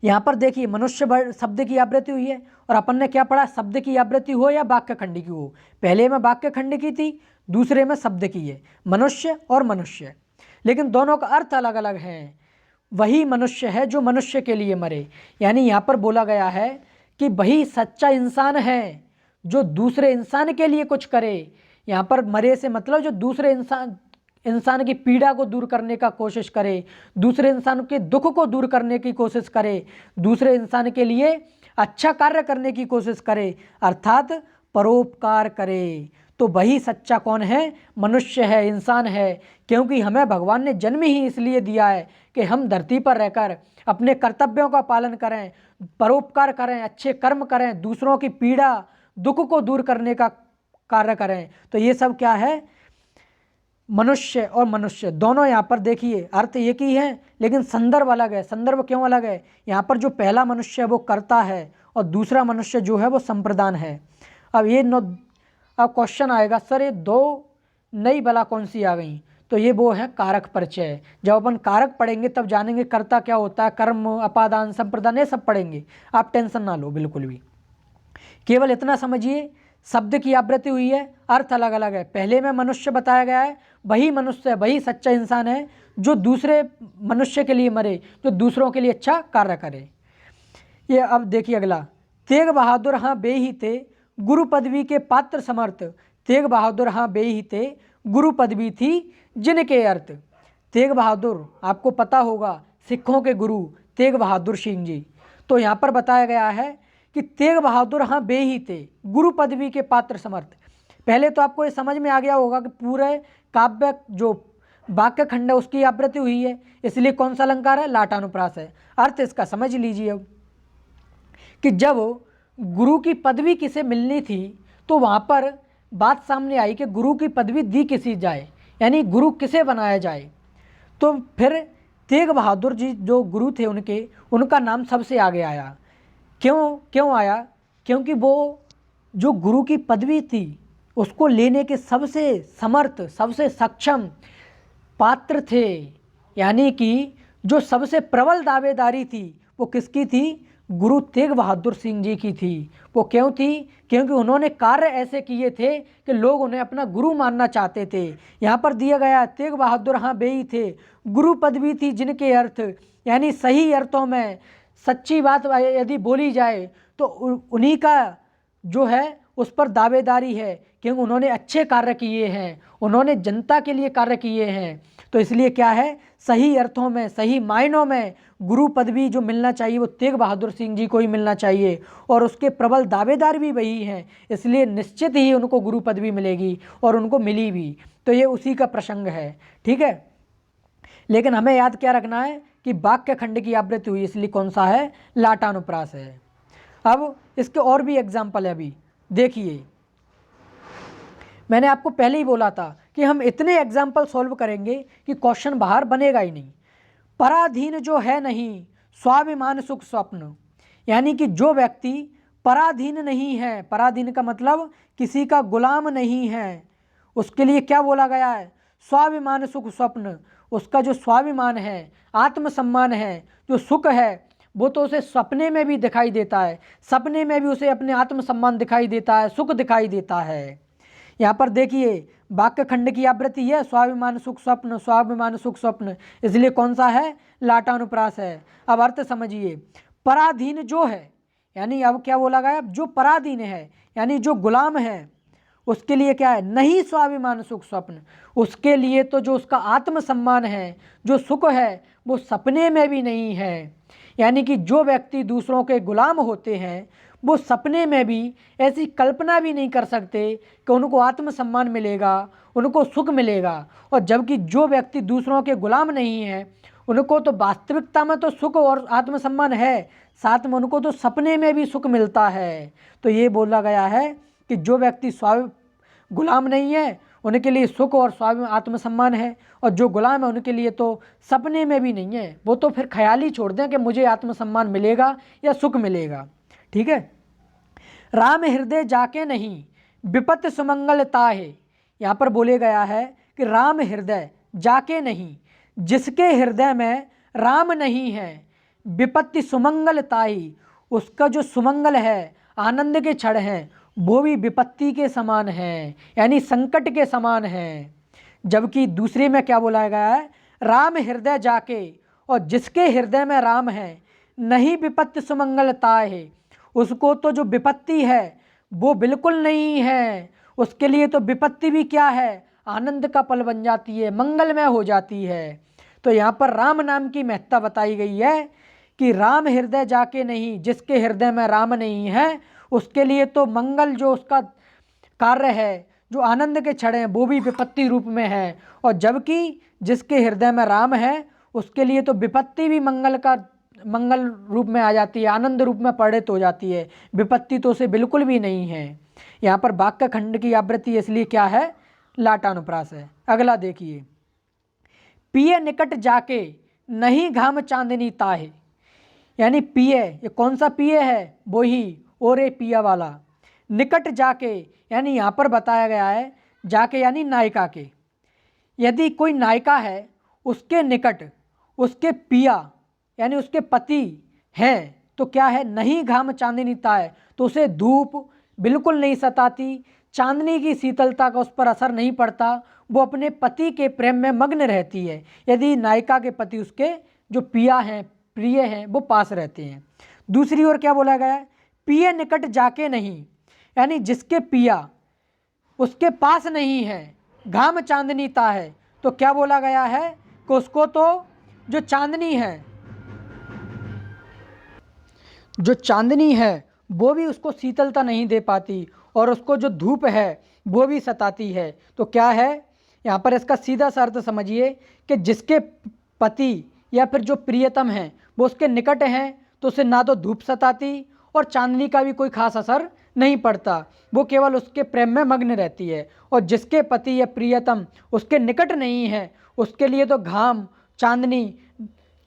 यहाँ पर देखिए, मनुष्य शब्द की आवृत्ति हुई है और अपन ने क्या पढ़ा? शब्द की आवृत्ति हो या वाक्य खंड की हो। पहले में वाक्य खंड की थी, दूसरे में शब्द की है, मनुष्य और मनुष्य, लेकिन दोनों का अर्थ अलग अलग है। वही मनुष्य है जो मनुष्य के लिए मरे, यानी यहाँ पर बोला गया है कि वही सच्चा इंसान है जो दूसरे इंसान के लिए कुछ करे। यहाँ पर मरे से मतलब जो दूसरे इंसान की पीड़ा को दूर करने का कोशिश करे, दूसरे इंसान के दुख को दूर करने की कोशिश करे, दूसरे इंसान के लिए अच्छा कार्य करने की कोशिश करे, अर्थात परोपकार करे। तो वही सच्चा कौन है? मनुष्य है, इंसान है, क्योंकि हमें भगवान ने जन्म ही इसलिए दिया है कि हम धरती पर रहकर अपने कर्तव्यों का पालन करें, परोपकार करें, अच्छे कर्म करें, दूसरों की पीड़ा दुख को दूर करने का कार्य करें। तो ये सब क्या है? मनुष्य और मनुष्य दोनों यहाँ पर देखिए अर्थ एक ही है, लेकिन संदर्भ अलग है। संदर्भ क्यों अलग है? यहाँ पर जो पहला मनुष्य है वो कर्ता है और दूसरा मनुष्य जो है वो संप्रदान है। अब क्वेश्चन आएगा, सर ये दो नई बला कौन सी आ गई? तो ये वो है कारक परिचय। जब अपन कारक पढ़ेंगे तब जानेंगे कर्ता क्या होता है, कर्म, अपादान, संप्रदान, ये सब पढ़ेंगे, आप टेंशन ना लो बिल्कुल भी। केवल इतना समझिए, शब्द की आवृत्ति हुई है, अर्थ अलग अलग है। पहले में मनुष्य बताया गया है, वही मनुष्य है, वही सच्चा इंसान है जो दूसरे मनुष्य के लिए मरे, जो दूसरों के लिए अच्छा कार्य करे। ये अब देखिए अगला, तेग बहादुर हाँ बे ही थे गुरु पदवी के पात्र समर्थ। तेग बहादुर हाँ बे ही थे गुरु पदवी थी जिनके अर्थ। तेग बहादुर आपको पता होगा, सिखों के गुरु तेग बहादुर सिंह जी। तो यहाँ पर बताया गया है कि तेग बहादुर हाँ बे ही थे गुरु पदवी के पात्र समर्थ। पहले तो आपको ये समझ में आ गया होगा कि पूरे काव्य जो वाक्य खंड है उसकी आवृत्ति हुई है, इसलिए कौन सा अलंकार है? लाटानुप्रास है। अर्थ इसका समझ लीजिए अब कि जब गुरु की पदवी किसे मिलनी थी तो वहाँ पर बात सामने आई कि गुरु की पदवी दी किसी जाए, यानी गुरु किसे बनाया जाए। तो फिर तेग बहादुर जी जो गुरु थे उनका नाम सबसे आगे आया। क्यों आया? क्योंकि वो जो गुरु की पदवी थी उसको लेने के सबसे समर्थ, सबसे सक्षम पात्र थे, यानी कि जो सबसे प्रबल दावेदारी थी वो किसकी थी? गुरु तेग बहादुर सिंह जी की थी। वो क्यों थी? क्योंकि उन्होंने कार्य ऐसे किए थे कि लोग उन्हें अपना गुरु मानना चाहते थे। यहाँ पर दिया गया तेग बहादुर हाँ बेई थे, गुरु पदवी थी जिनके अर्थ, यानी सही अर्थों में सच्ची बात यदि बोली जाए तो उन्हीं का जो है उस पर दावेदारी है, क्योंकि उन्होंने अच्छे कार्य किए हैं, उन्होंने जनता के लिए कार्य किए हैं। तो इसलिए क्या है, सही अर्थों में, सही मायनों में गुरु पदवी जो मिलना चाहिए वो तेग बहादुर सिंह जी को ही मिलना चाहिए, और उसके प्रबल दावेदार भी वही हैं, इसलिए निश्चित ही उनको गुरु पदवी मिलेगी और उनको मिली भी। तो ये उसी का प्रसंग है, ठीक है। लेकिन हमें याद क्या रखना है कि वाक्य खंड की आवृत्ति हुई, इसलिए कौन सा है? लाटानुप्रास है। अब इसके और भी एग्जाम्पल है। अभी देखिए, मैंने आपको पहले ही बोला था कि हम इतने एग्जाम्पल सॉल्व करेंगे कि क्वेश्चन बाहर बनेगा ही नहीं। पराधीन जो है नहीं, स्वाभिमान सुख स्वप्न, यानी कि जो व्यक्ति पराधीन नहीं है, पराधीन का मतलब किसी का गुलाम नहीं है, उसके लिए क्या बोला गया है? स्वाभिमान सुख स्वप्न। उसका जो स्वाभिमान है, आत्मसम्मान है, जो सुख है, वो तो उसे सपने में भी दिखाई देता है, सपने में भी उसे अपने आत्मसम्मान दिखाई देता है, सुख दिखाई देता है। यहाँ पर देखिए, वाक्य खंड की आवृत्ति है स्वाभिमान सुख स्वप्न, स्वाभिमान सुख स्वप्न, इसलिए कौन सा है? लाटानुप्रास है। अब अर्थ समझिए, पराधीन जो है, यानी अब क्या बोला गया? जो पराधीन है यानी जो गुलाम है, उसके लिए क्या है? नहीं स्वाभिमान सुख स्वप्न, उसके लिए तो जो उसका आत्मसम्मान है, जो सुख है, वो सपने में भी नहीं है। यानी कि जो व्यक्ति दूसरों के गुलाम होते हैं वो सपने में भी ऐसी कल्पना भी नहीं कर सकते कि उनको आत्मसम्मान मिलेगा, उनको सुख मिलेगा। और जबकि जो व्यक्ति दूसरों के गुलाम नहीं है उनको तो वास्तविकता में तो सुख और आत्मसम्मान है, साथ में उनको तो सपने में भी सुख मिलता है। तो ये बोला गया है कि जो व्यक्ति गुलाम नहीं है उनके लिए सुख और आत्मसम्मान है, और जो गुलाम है उनके लिए तो सपने में भी नहीं है, वो तो फिर ख्याल ही छोड़ दें कि मुझे आत्मसम्मान मिलेगा या सुख मिलेगा, ठीक है। राम हृदय जाके नहीं, विपत्ति सुमंगल ताहे, यहाँ पर बोले गया है कि राम हृदय जाके नहीं, जिसके हृदय में राम नहीं है, विपत्ति सुमंगल ताही, उसका जो सुमंगल है, आनंद के क्षण हैं, वो भी विपत्ति के समान हैं, यानी संकट के समान हैं। जबकि दूसरे में क्या बोला गया है? राम हृदय जाके, और जिसके हृदय में राम है, नहीं विपत्ति सुमंगलता है, उसको तो जो विपत्ति है वो बिल्कुल नहीं है, उसके लिए तो विपत्ति भी क्या है? आनंद का पल बन जाती है, मंगलमय हो जाती है। तो यहाँ पर राम नाम की महत्ता बताई गई है कि राम हृदय जाके नहीं, जिसके हृदय में राम नहीं है उसके लिए तो मंगल जो उसका कार्य है, जो आनंद के क्षण हैं, वो भी विपत्ति रूप में है, और जबकि जिसके हृदय में राम है उसके लिए तो विपत्ति भी मंगल रूप में आ जाती है, आनंद रूप में परिणत हो जाती है, विपत्ति तो उसे बिल्कुल भी नहीं है। यहाँ पर वाक्य खंड की आवृत्ति इसलिए क्या है? लाटानुप्रास है। अगला देखिए, पिए निकट जाके नहीं घाम चांदनी ताहे, यानी पिए, ये कौन सा पिए है? वो ही ओरे पिया वाला। निकट जाके, यानी यहाँ पर बताया गया है जाके यानी नायिका के, यदि कोई नायिका है उसके निकट उसके पिया यानी उसके पति हैं तो क्या है? नहीं घाम चांदनी ताए, तो उसे धूप बिल्कुल नहीं सताती, चांदनी की शीतलता का उस पर असर नहीं पड़ता, वो अपने पति के प्रेम में मग्न रहती है, यदि नायिका के पति उसके जो पिया हैं, प्रिय हैं, वो पास रहते हैं। दूसरी ओर क्या बोला गया है? पिए निकट जाके नहीं, यानी जिसके पिया उसके पास नहीं है, घाम चांदनी ता है, तो क्या बोला गया है कि उसको तो जो चांदनी है वो भी उसको शीतलता नहीं दे पाती, और उसको जो धूप है वो भी सताती है। तो क्या है यहाँ पर? इसका सीधा सा अर्थ समझिए कि जिसके पति या फिर जो प्रियतम हैं वो उसके निकट हैं तो उसे ना तो धूप सताती और चांदनी का भी कोई खास असर नहीं पड़ता, वो केवल उसके प्रेम में मग्न रहती है। और जिसके पति या प्रियतम उसके निकट नहीं है उसके लिए तो घाम चांदनी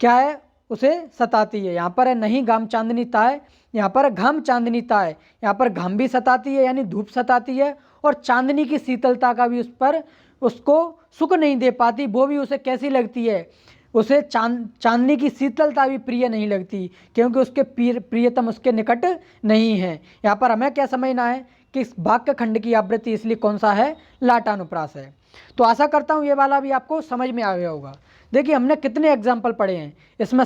क्या है? उसे सताती है। यहाँ पर है नहीं घाम चांदनी ताए, यहाँ पर घाम चांदनीता है, यहाँ पर घाम भी सताती है यानी धूप सताती है, और चांदनी की शीतलता का भी उस पर उसको सुख नहीं दे पाती, वो भी उसे कैसी लगती है, उसे चांदनी की शीतलता भी प्रिय नहीं लगती, क्योंकि उसके प्रियतम उसके निकट नहीं है। यहाँ पर हमें क्या समझना है कि इस वाक्य खंड की आवृत्ति इसलिए कौन सा है, लाटानुप्रास है। तो आशा करता हूँ ये वाला भी आपको समझ में आ गया होगा। देखिए हमने कितने एग्जाम्पल पढ़े हैं इसमें,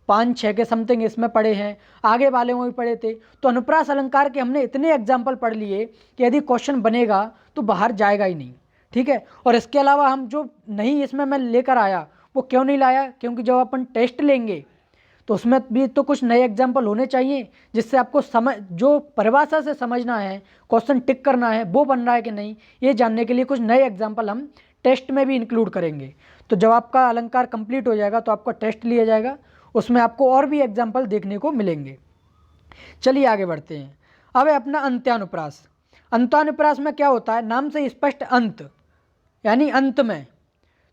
5-6 के समथिंग इसमें पढ़े हैं, आगे वाले में भी पढ़े थे। तो अनुप्रास अलंकार के हमने इतने एग्जाम्पल पढ़ लिए कि यदि क्वेश्चन बनेगा तो बाहर जाएगा ही नहीं, ठीक है। और इसके अलावा हम जो नहीं इसमें मैं लेकर आया वो क्यों नहीं लाया, क्योंकि जब अपन टेस्ट लेंगे तो उसमें भी तो कुछ नए एग्जाम्पल होने चाहिए, जिससे आपको समझ, जो परिभाषा से समझना है, क्वेश्चन टिक करना है, वो बन रहा है कि नहीं, ये जानने के लिए कुछ नए एग्जाम्पल हम टेस्ट में भी इंक्लूड करेंगे। तो जब आपका अलंकार कंप्लीट हो जाएगा तो आपका टेस्ट लिया जाएगा, उसमें आपको और भी एग्जाम्पल देखने को मिलेंगे। चलिए आगे बढ़ते हैं। अब है अपना अंत्यानुप्रास। अंत्यानुप्रास में क्या होता है, नाम से स्पष्ट अंत यानी अंत में।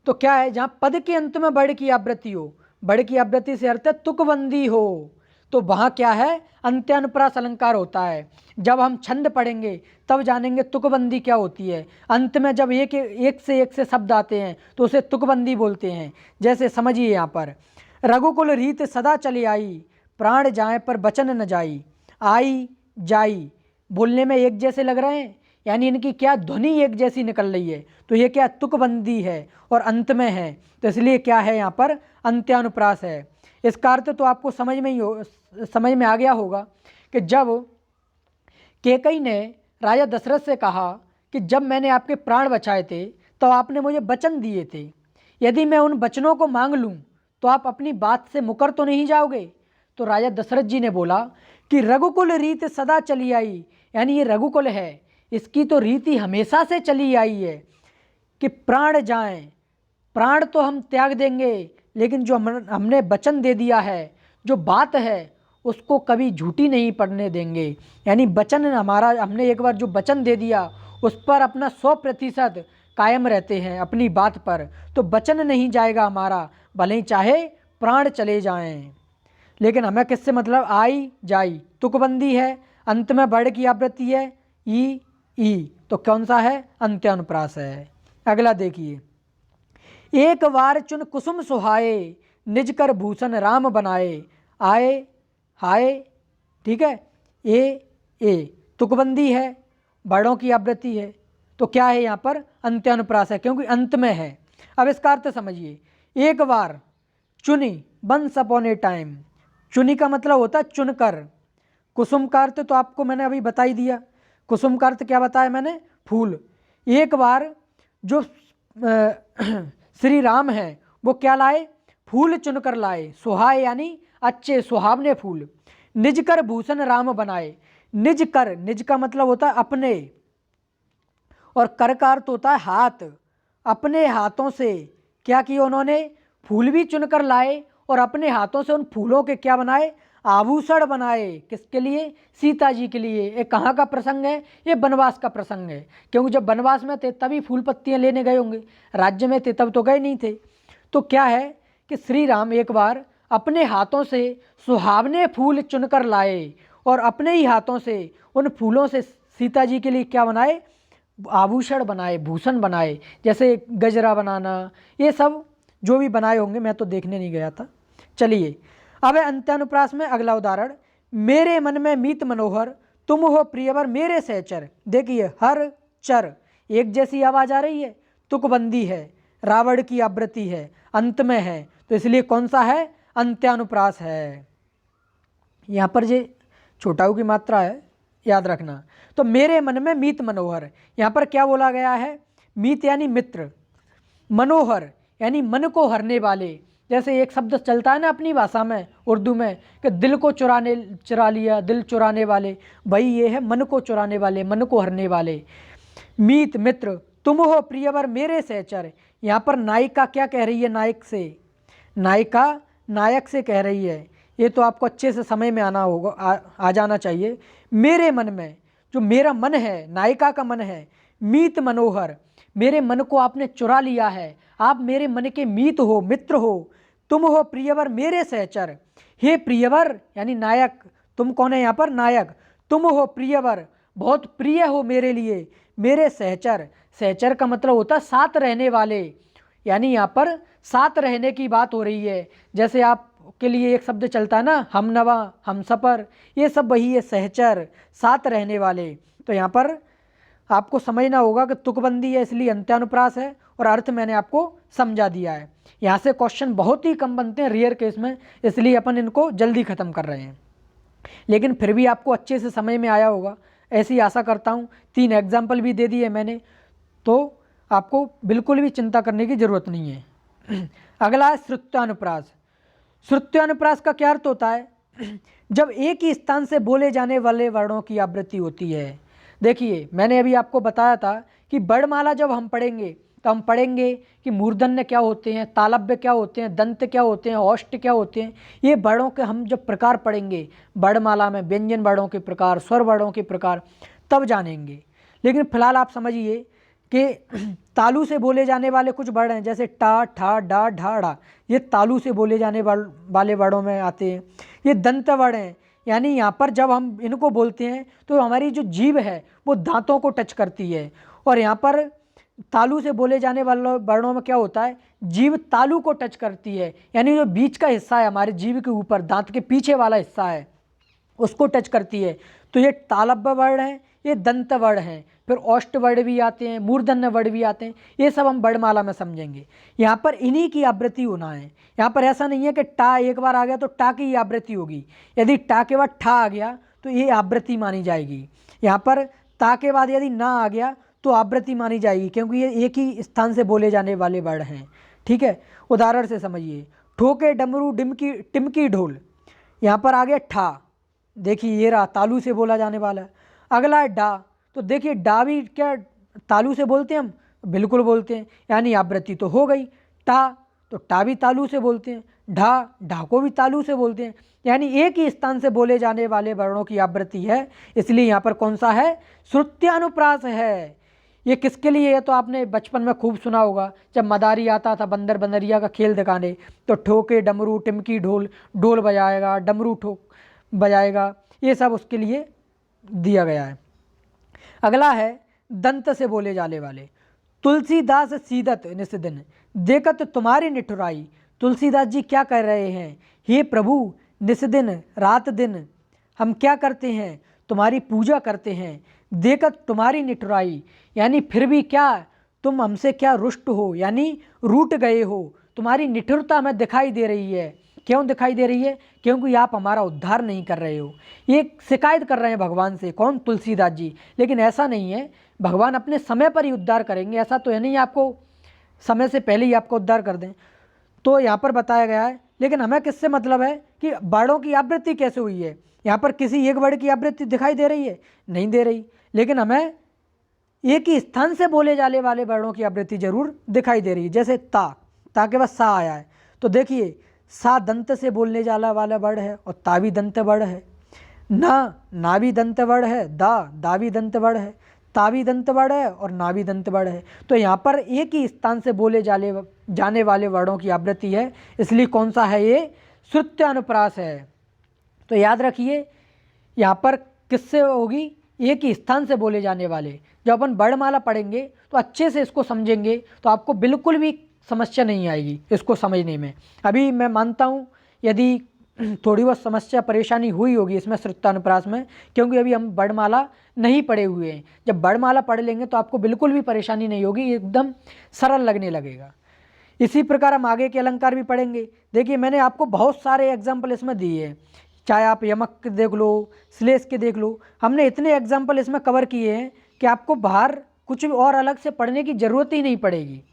तो क्या है, जहाँ पद के अंत में बढ़ की आवृत्ति हो, बढ़ की आवृत्ति से अर्थ है तुकबंदी हो, तो वहाँ क्या है, अंत्यानुप्रास अलंकार होता है। जब हम छंद पढ़ेंगे तब जानेंगे तुकबंदी क्या होती है। अंत में जब एक से शब्द आते हैं तो उसे तुकबंदी बोलते हैं। जैसे समझिए यहाँ पर, रघुकुल रीत सदा चली आई, प्राण जाए पर बचन न जाई। आई जाई बोलने में एक जैसे लग रहे हैं, यानी इनकी क्या ध्वनि एक जैसी निकल रही है, तो ये क्या तुकबंदी है और अंत में है, तो इसलिए क्या है यहाँ पर अंत्यानुप्रास है। इसका अर्थ तो आपको समझ में आ गया होगा कि जब कैकई ने राजा दशरथ से कहा कि जब मैंने आपके प्राण बचाए थे तो आपने मुझे वचन दिए थे, यदि मैं उन वचनों को मांग लूँ तो आप अपनी बात से मुकर तो नहीं जाओगे। तो राजा दशरथ जी ने बोला कि रघुकुल रीत सदा चली आई, यानी ये रघुकुल है, इसकी तो रीति हमेशा से चली आई है कि प्राण जाएं, प्राण तो हम त्याग देंगे, लेकिन जो हमने वचन दे दिया है, जो बात है, उसको कभी झूठी नहीं पड़ने देंगे। यानी वचन हमारा, हमने एक बार जो वचन दे दिया उस पर अपना 100% कायम रहते हैं अपनी बात पर, तो वचन नहीं जाएगा हमारा, भले ही चाहे प्राण चले जाएं। लेकिन हमें किससे मतलब, आई जाई तुकबंदी है, अंत में बढ़ की आवृत्ति है ई, तो कौन सा है, अंत्यानुप्रास है। अगला देखिए, एक बार चुन कुसुम सुहाए, निज कर भूषण राम बनाए। आए हाय, ठीक है, ए तुकबंदी है, बड़ों की आवृत्ति है, तो क्या है यहाँ पर अंत्यानुप्रास है, क्योंकि अंत में है। अब इसका अर्थ समझिए, एक बार चुनी, वंस अपॉन ए टाइम, चुनी का मतलब होता है चुनकर। कुसुम का अर्थ तो आपको मैंने अभी बता ही दिया, कुसुम का अर्थ क्या बताया मैंने, फूल। एक बार जो श्री राम हैं वो क्या लाए, फूल चुनकर लाए, सुहाए यानी अच्छे सुहावने फूल। निज कर भूषण राम बनाए, निज कर, निज का मतलब होता है अपने, और कर का अर्थ होता है हाथ। अपने हाथों से क्या किया उन्होंने, फूल भी चुनकर लाए और अपने हाथों से उन फूलों के क्या बनाए, आभूषण बनाए। किसके लिए, सीता जी के लिए। ये कहाँ का प्रसंग है, ये वनवास का प्रसंग है, क्योंकि जब वनवास में थे तभी फूल पत्तियाँ लेने गए होंगे, राज्य में थे तब तो गए नहीं थे। तो क्या है कि श्री राम एक बार अपने हाथों से सुहावने फूल चुनकर लाए और अपने ही हाथों से उन फूलों से सीता जी के लिए क्या बनाए, आभूषण बनाए, भूषण बनाए, जैसे गजरा बनाना, ये सब जो भी बनाए होंगे, मैं तो देखने नहीं गया था। चलिए अब है अंत्यानुप्रास में अगला उदाहरण, मेरे मन में मीत मनोहर, तुम हो प्रियवर मेरे सहचर। देखिए हर चर एक जैसी आवाज़ आ रही है, तुकबंदी है, रावण की आवृत्ति है, अंत में है, तो इसलिए कौन सा है, अंत्यानुप्रास है। यहाँ पर ये छोटा ऊ की मात्रा है, याद रखना। तो मेरे मन में मीत मनोहर, यहाँ पर क्या बोला गया है, मीत यानी मित्र, मनोहर यानी मन को हरने वाले। जैसे एक शब्द चलता है ना अपनी भाषा में, उर्दू में, कि दिल को चुरा लिया, दिल चुराने वाले, भाई ये है मन को चुराने वाले, मन को हरने वाले। मीत मित्र, तुम हो प्रियवर मेरे सहचर। यहाँ पर नायिका क्या कह रही है, नायक से, नायिका नायक से कह रही है, ये तो आपको अच्छे से समझ में आना होगा, आ जाना चाहिए। मेरे मन में, जो मेरा मन है, नायिका का मन है, मीत मनोहर, मेरे मन को आपने चुरा लिया है, आप मेरे मन के मीत हो, मित्र हो। तुम हो प्रियवर मेरे सहचर, हे प्रियवर यानी नायक, तुम कौन है यहाँ पर? नायक। तुम हो प्रियवर, बहुत प्रिय हो मेरे लिए, मेरे सहचर। सहचर का मतलब होता है साथ रहने वाले, यानी यहाँ पर साथ रहने की बात हो रही है। जैसे आपके लिए एक शब्द चलता है ना, हमनवा, हमसफर, ये सब वही है सहचर, साथ रहने वाले। तो यहाँ पर आपको समझना होगा कि तुकबंदी है इसलिए अंत्यानुप्रास है, और अर्थ मैंने आपको समझा दिया है। यहाँ से क्वेश्चन बहुत ही कम बनते हैं रेयर केस में, इसलिए अपन इनको जल्दी ख़त्म कर रहे हैं, लेकिन फिर भी आपको अच्छे से समझ में आया होगा, ऐसी आशा करता हूँ। 3 एग्जाम्पल भी दे दिए मैंने, तो आपको बिल्कुल भी चिंता करने की ज़रूरत नहीं है। अगला है श्रुत्यानुप्रास। श्रुत्यानुप्रास का क्या अर्थ होता है? जब एक ही स्थान से बोले जाने वाले वर्णों की आवृत्ति होती है। देखिए मैंने अभी आपको बताया था कि वर्णमाला जब हम पढ़ेंगे तो हम पढ़ेंगे कि मूर्धन्य क्या होते हैं, तालव्य क्या होते हैं, दंत क्या होते हैं, औष्ठ क्या होते हैं। ये वर्णों के हम जब प्रकार पढ़ेंगे वर्णमाला में, व्यंजन वर्णों के प्रकार, स्वर वर्णों के प्रकार, तब जानेंगे। लेकिन फिलहाल आप समझिए कि तालु से बोले जाने वाले कुछ वर्ण हैं, जैसे टा, ठा, डा, ढा, ढा, ये तालु से बोले जाने वाले वर्णों में आते हैं। ये दंत वर्ण हैं, यानी यहाँ पर जब हम इनको बोलते हैं तो हमारी जो जीभ है वो दांतों को टच करती है। और यहाँ पर तालु से बोले जाने वाले वर्णों में क्या होता है, जीभ तालु को टच करती है, यानी जो बीच का हिस्सा है हमारे जीभ के ऊपर, दांत के पीछे वाला हिस्सा है, उसको टच करती है। तो ये तालव्य वर्ण है, ये दंत वर्ण है। फिर औष्ठ वर्ण भी आते हैं, मूर्धन्य वर्ण भी आते हैं, ये सब हम वर्णमाला में समझेंगे। यहाँ पर इन्हीं की आवृत्ति होना है। यहाँ पर ऐसा नहीं है कि टा एक बार आ गया तो टा की आवृत्ति होगी। यदि टा के बाद ठा आ गया तो ये आवृत्ति मानी जाएगी। यहाँ पर ता के बाद यदि ना आ गया तो आवृत्ति मानी जाएगी, क्योंकि ये एक ही स्थान से बोले जाने वाले वर्ण हैं। ठीक है, उदाहरण से समझिए, ठोके डमरू डिमकी टिमकी ढोल, यहाँ पर आ गया ठा, देखिए ये रहा तालु से बोला जाने वाला है। अगला है डा, तो देखिए डा भी क्या तालु से बोलते हैं हम? बिल्कुल बोलते हैं, यानी आवृत्ति तो हो गई। टा, तो टा भी तालु से बोलते हैं। ढा, ढा को भी तालु से बोलते हैं, यानी एक ही स्थान से बोले जाने वाले वर्णों की आवृत्ति है, इसलिए यहाँ पर कौन सा है? श्रुत्यानुप्रास है। ये किसके लिए है? तो आपने बचपन में खूब सुना होगा, जब मदारी आता था बंदर बंदरिया का खेल दिखाने, तो ठोके डमरू टिमकी ढोल, ढोल बजाएगा, डमरू ठोक बजाएगा, ये सब उसके लिए दिया गया है। अगला है दंत से बोले जाने वाले। तुलसीदास सीदत निस्दिन देखत तुम्हारी निठुराई। तुलसीदास जी क्या कर रहे हैं? हे प्रभु, निस्दिन रात दिन हम क्या करते हैं? तुम्हारी पूजा करते हैं। देखत तुम्हारी निठुराई, यानी फिर भी क्या तुम हमसे क्या रुष्ट हो, यानी रूठ गए हो, तुम्हारी निठुरता हमें दिखाई दे रही है। क्यों दिखाई दे रही है? क्योंकि आप हमारा उद्धार नहीं कर रहे हो। ये शिकायत कर रहे हैं भगवान से, कौन? तुलसीदास जी। लेकिन ऐसा नहीं है, भगवान अपने समय पर ही उद्धार करेंगे, ऐसा तो है नहीं आपको समय से पहले ही आपको उद्धार कर दें। तो यहाँ पर बताया गया है, लेकिन हमें किससे मतलब है कि वर्णों की आवृत्ति कैसे हुई है। यहाँ पर किसी एक वर्ण की आवृत्ति दिखाई दे रही है? नहीं दे रही, लेकिन हमें एक ही स्थान से बोले जाने वाले वर्णों की आवृत्ति जरूर दिखाई दे रही है। जैसे ता के बाद सा आया है, तो देखिए सा दंत से बोलने जाने वाला वर्ण है और ता भी दंत वर्ण है। ना भी दंत वर्ण है, दा भी दंत वर्ण है, ता भी दंत वर्ण है और ना भी दंत वर्ण है। तो यहाँ पर एक ही स्थान से बोले जाने वाले वर्णों की आवृत्ति है, इसलिए कौन सा है? ये श्रुत्यानुप्रास है। तो याद रखिए यहाँ पर किससे होगी? एक ही स्थान से बोले जाने वाले। जब अपन वर्णमाला पढ़ेंगे तो अच्छे से इसको समझेंगे तो आपको बिल्कुल भी समस्या नहीं आएगी इसको समझने में। अभी मैं मानता हूँ यदि थोड़ी बहुत समस्या परेशानी हुई होगी इसमें श्रुत्यानुप्रास में, क्योंकि अभी हम वर्णमाला नहीं पढ़े हुए हैं। जब वर्णमाला पढ़ लेंगे तो आपको बिल्कुल भी परेशानी नहीं होगी, एकदम सरल लगने लगेगा। इसी प्रकार हम आगे के अलंकार भी पढ़ेंगे। देखिए मैंने आपको बहुत सारे एग्जाम्पल इसमें दिए हैं, चाहे आप यमक के देख लो, श्लेष के देख लो, हमने इतने एग्जाम्पल इसमें कवर किए हैं कि आपको बाहर कुछ और अलग से पढ़ने की ज़रूरत ही नहीं पड़ेगी।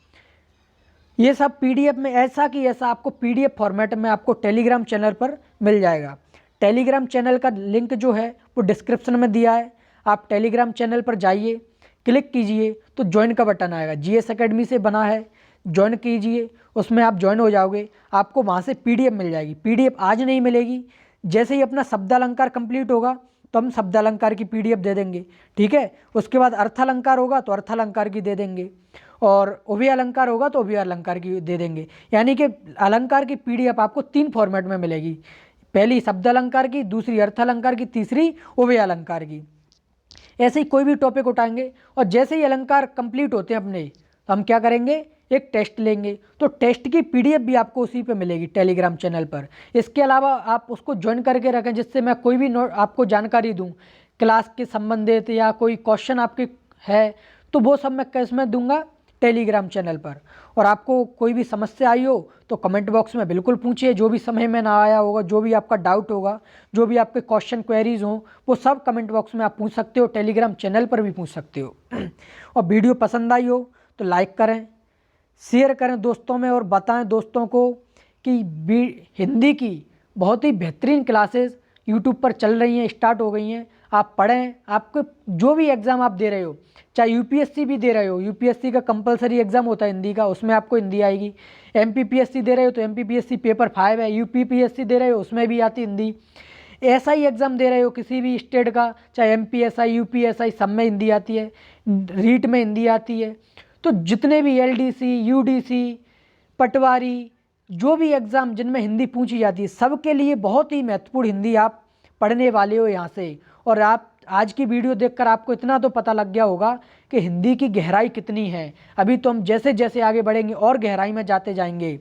ये सब पीडीएफ में ऐसा कि ऐसा आपको पीडीएफ फॉर्मेट में आपको टेलीग्राम चैनल पर मिल जाएगा। टेलीग्राम चैनल का लिंक जो है वो डिस्क्रिप्शन में दिया है, आप टेलीग्राम चैनल पर जाइए, क्लिक कीजिए तो ज्वाइन का बटन आएगा। जीएस एकेडमी से बना है, ज्वाइन कीजिए, उसमें आप ज्वाइन हो जाओगे, आपको वहाँ से पीडीएफ मिल जाएगी। पीडीएफ आज नहीं मिलेगी, जैसे ही अपना शब्दालंकार कंप्लीट होगा तो हम शब्दालंकार की पीडीएफ दे देंगे, ठीक है। उसके बाद अर्थालंकार होगा तो अर्थालंकार की दे देंगे, और उभय अलंकार होगा तो उभय अलंकार की दे देंगे। यानी कि अलंकार की पीडीएफ आपको 3 फॉर्मेट में मिलेगी। पहली शब्द अलंकार की, दूसरी अर्थ अलंकार की, तीसरी उभय अलंकार की। ऐसे ही कोई भी टॉपिक उठाएंगे और जैसे ही अलंकार कंप्लीट होते हैं अपने, तो हम क्या करेंगे, एक टेस्ट लेंगे। तो टेस्ट की पीडीएफ भी आपको उसी पे मिलेगी टेलीग्राम चैनल पर। इसके अलावा आप उसको ज्वाइन करके रखें, जिससे मैं कोई भी नोट आपको जानकारी दूं क्लास के संबंधित, या कोई क्वेश्चन आपके है तो वो सब मैं कैसे में दूंगा, टेलीग्राम चैनल पर। और आपको कोई भी समस्या आई हो तो कमेंट बॉक्स में बिल्कुल पूछिए, जो भी समझ में ना आया होगा, जो भी आपका डाउट होगा, जो भी आपके क्वेश्चन क्वेरीज हों, वो सब कमेंट बॉक्स में आप पूछ सकते हो, टेलीग्राम चैनल पर भी पूछ सकते हो। और वीडियो पसंद आई हो तो लाइक करें, शेयर करें दोस्तों में, और बताएं दोस्तों को कि हिंदी की बहुत ही बेहतरीन क्लासेस यूट्यूब पर चल रही हैं, स्टार्ट हो गई हैं। आप पढ़ें, आपको जो भी एग्ज़ाम आप दे रहे हो, चाहे यूपीएससी भी दे रहे हो, यूपीएससी का कंपलसरी एग्ज़ाम होता है हिंदी का, उसमें आपको हिंदी आएगी। एमपीपीएससी दे रहे हो तो एमपीपीएससी पेपर 5 है, यूपीपीएससी दे रहे हो उसमें भी आती हिंदी। एसआई एग्ज़ाम दे रहे हो किसी भी स्टेट का, चाहे एमपीएसआई, यूपीएसआई, सब में हिंदी आती है, रीट में हिंदी आती है। तो जितने भी एलडीसी, यूडीसी, पटवारी, जो भी एग्ज़ाम जिनमें हिंदी पूछी जाती है, सबके लिए बहुत ही महत्वपूर्ण हिंदी आप पढ़ने वाले हो यहाँ से। और आप आज की वीडियो देखकर आपको इतना तो पता लग गया होगा कि हिंदी की गहराई कितनी है। अभी तो हम जैसे जैसे आगे बढ़ेंगे और गहराई में जाते जाएंगे,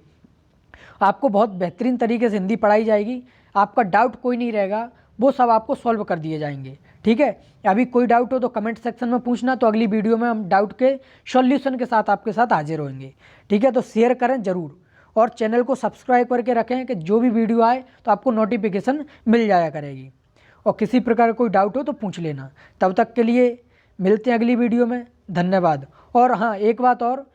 आपको बहुत बेहतरीन तरीके से हिंदी पढ़ाई जाएगी। आपका डाउट कोई नहीं रहेगा, वो सब आपको सॉल्व कर दिए जाएंगे। ठीक है, अभी कोई डाउट हो तो कमेंट सेक्शन में पूछना, तो अगली वीडियो में हम डाउट के सॉल्यूशन के साथ आपके साथ हाजिर होंगे। ठीक है, तो शेयर करें ज़रूर, और चैनल को सब्सक्राइब करके रखें कि जो भी वीडियो आए तो आपको नोटिफिकेशन मिल जाया करेगी। और किसी प्रकार का कोई डाउट हो तो पूछ लेना। तब तक के लिए मिलते हैं अगली वीडियो में, धन्यवाद। और हाँ, एक बात और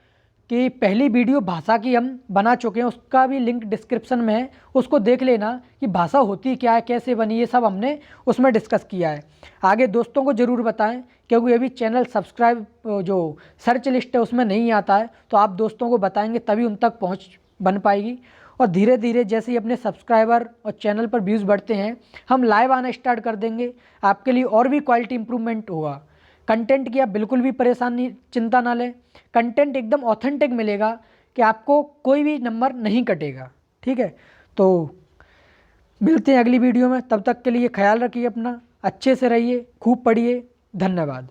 कि पहली वीडियो भाषा की हम बना चुके हैं, उसका भी लिंक डिस्क्रिप्शन में है, उसको देख लेना कि भाषा होती क्या है, कैसे बनी, ये सब हमने उसमें डिस्कस किया है। आगे दोस्तों को ज़रूर बताएं, क्योंकि अभी चैनल सब्सक्राइब जो सर्च लिस्ट है उसमें नहीं आता है, तो आप दोस्तों को बताएंगे तभी उन तक पहुँच बन पाएगी। और धीरे धीरे जैसे ही अपने सब्सक्राइबर और चैनल पर व्यूज़ बढ़ते हैं, हम लाइव आना स्टार्ट कर देंगे, आपके लिए और भी क्वालिटी इंप्रूवमेंट होगा। कंटेंट की आप बिल्कुल भी परेशानी चिंता ना लें, कंटेंट एकदम ऑथेंटिक मिलेगा कि आपको कोई भी नंबर नहीं कटेगा। ठीक है, तो मिलते हैं अगली वीडियो में, तब तक के लिए ख्याल रखिए अपना, अच्छे से रहिए, खूब पढ़िए, धन्यवाद।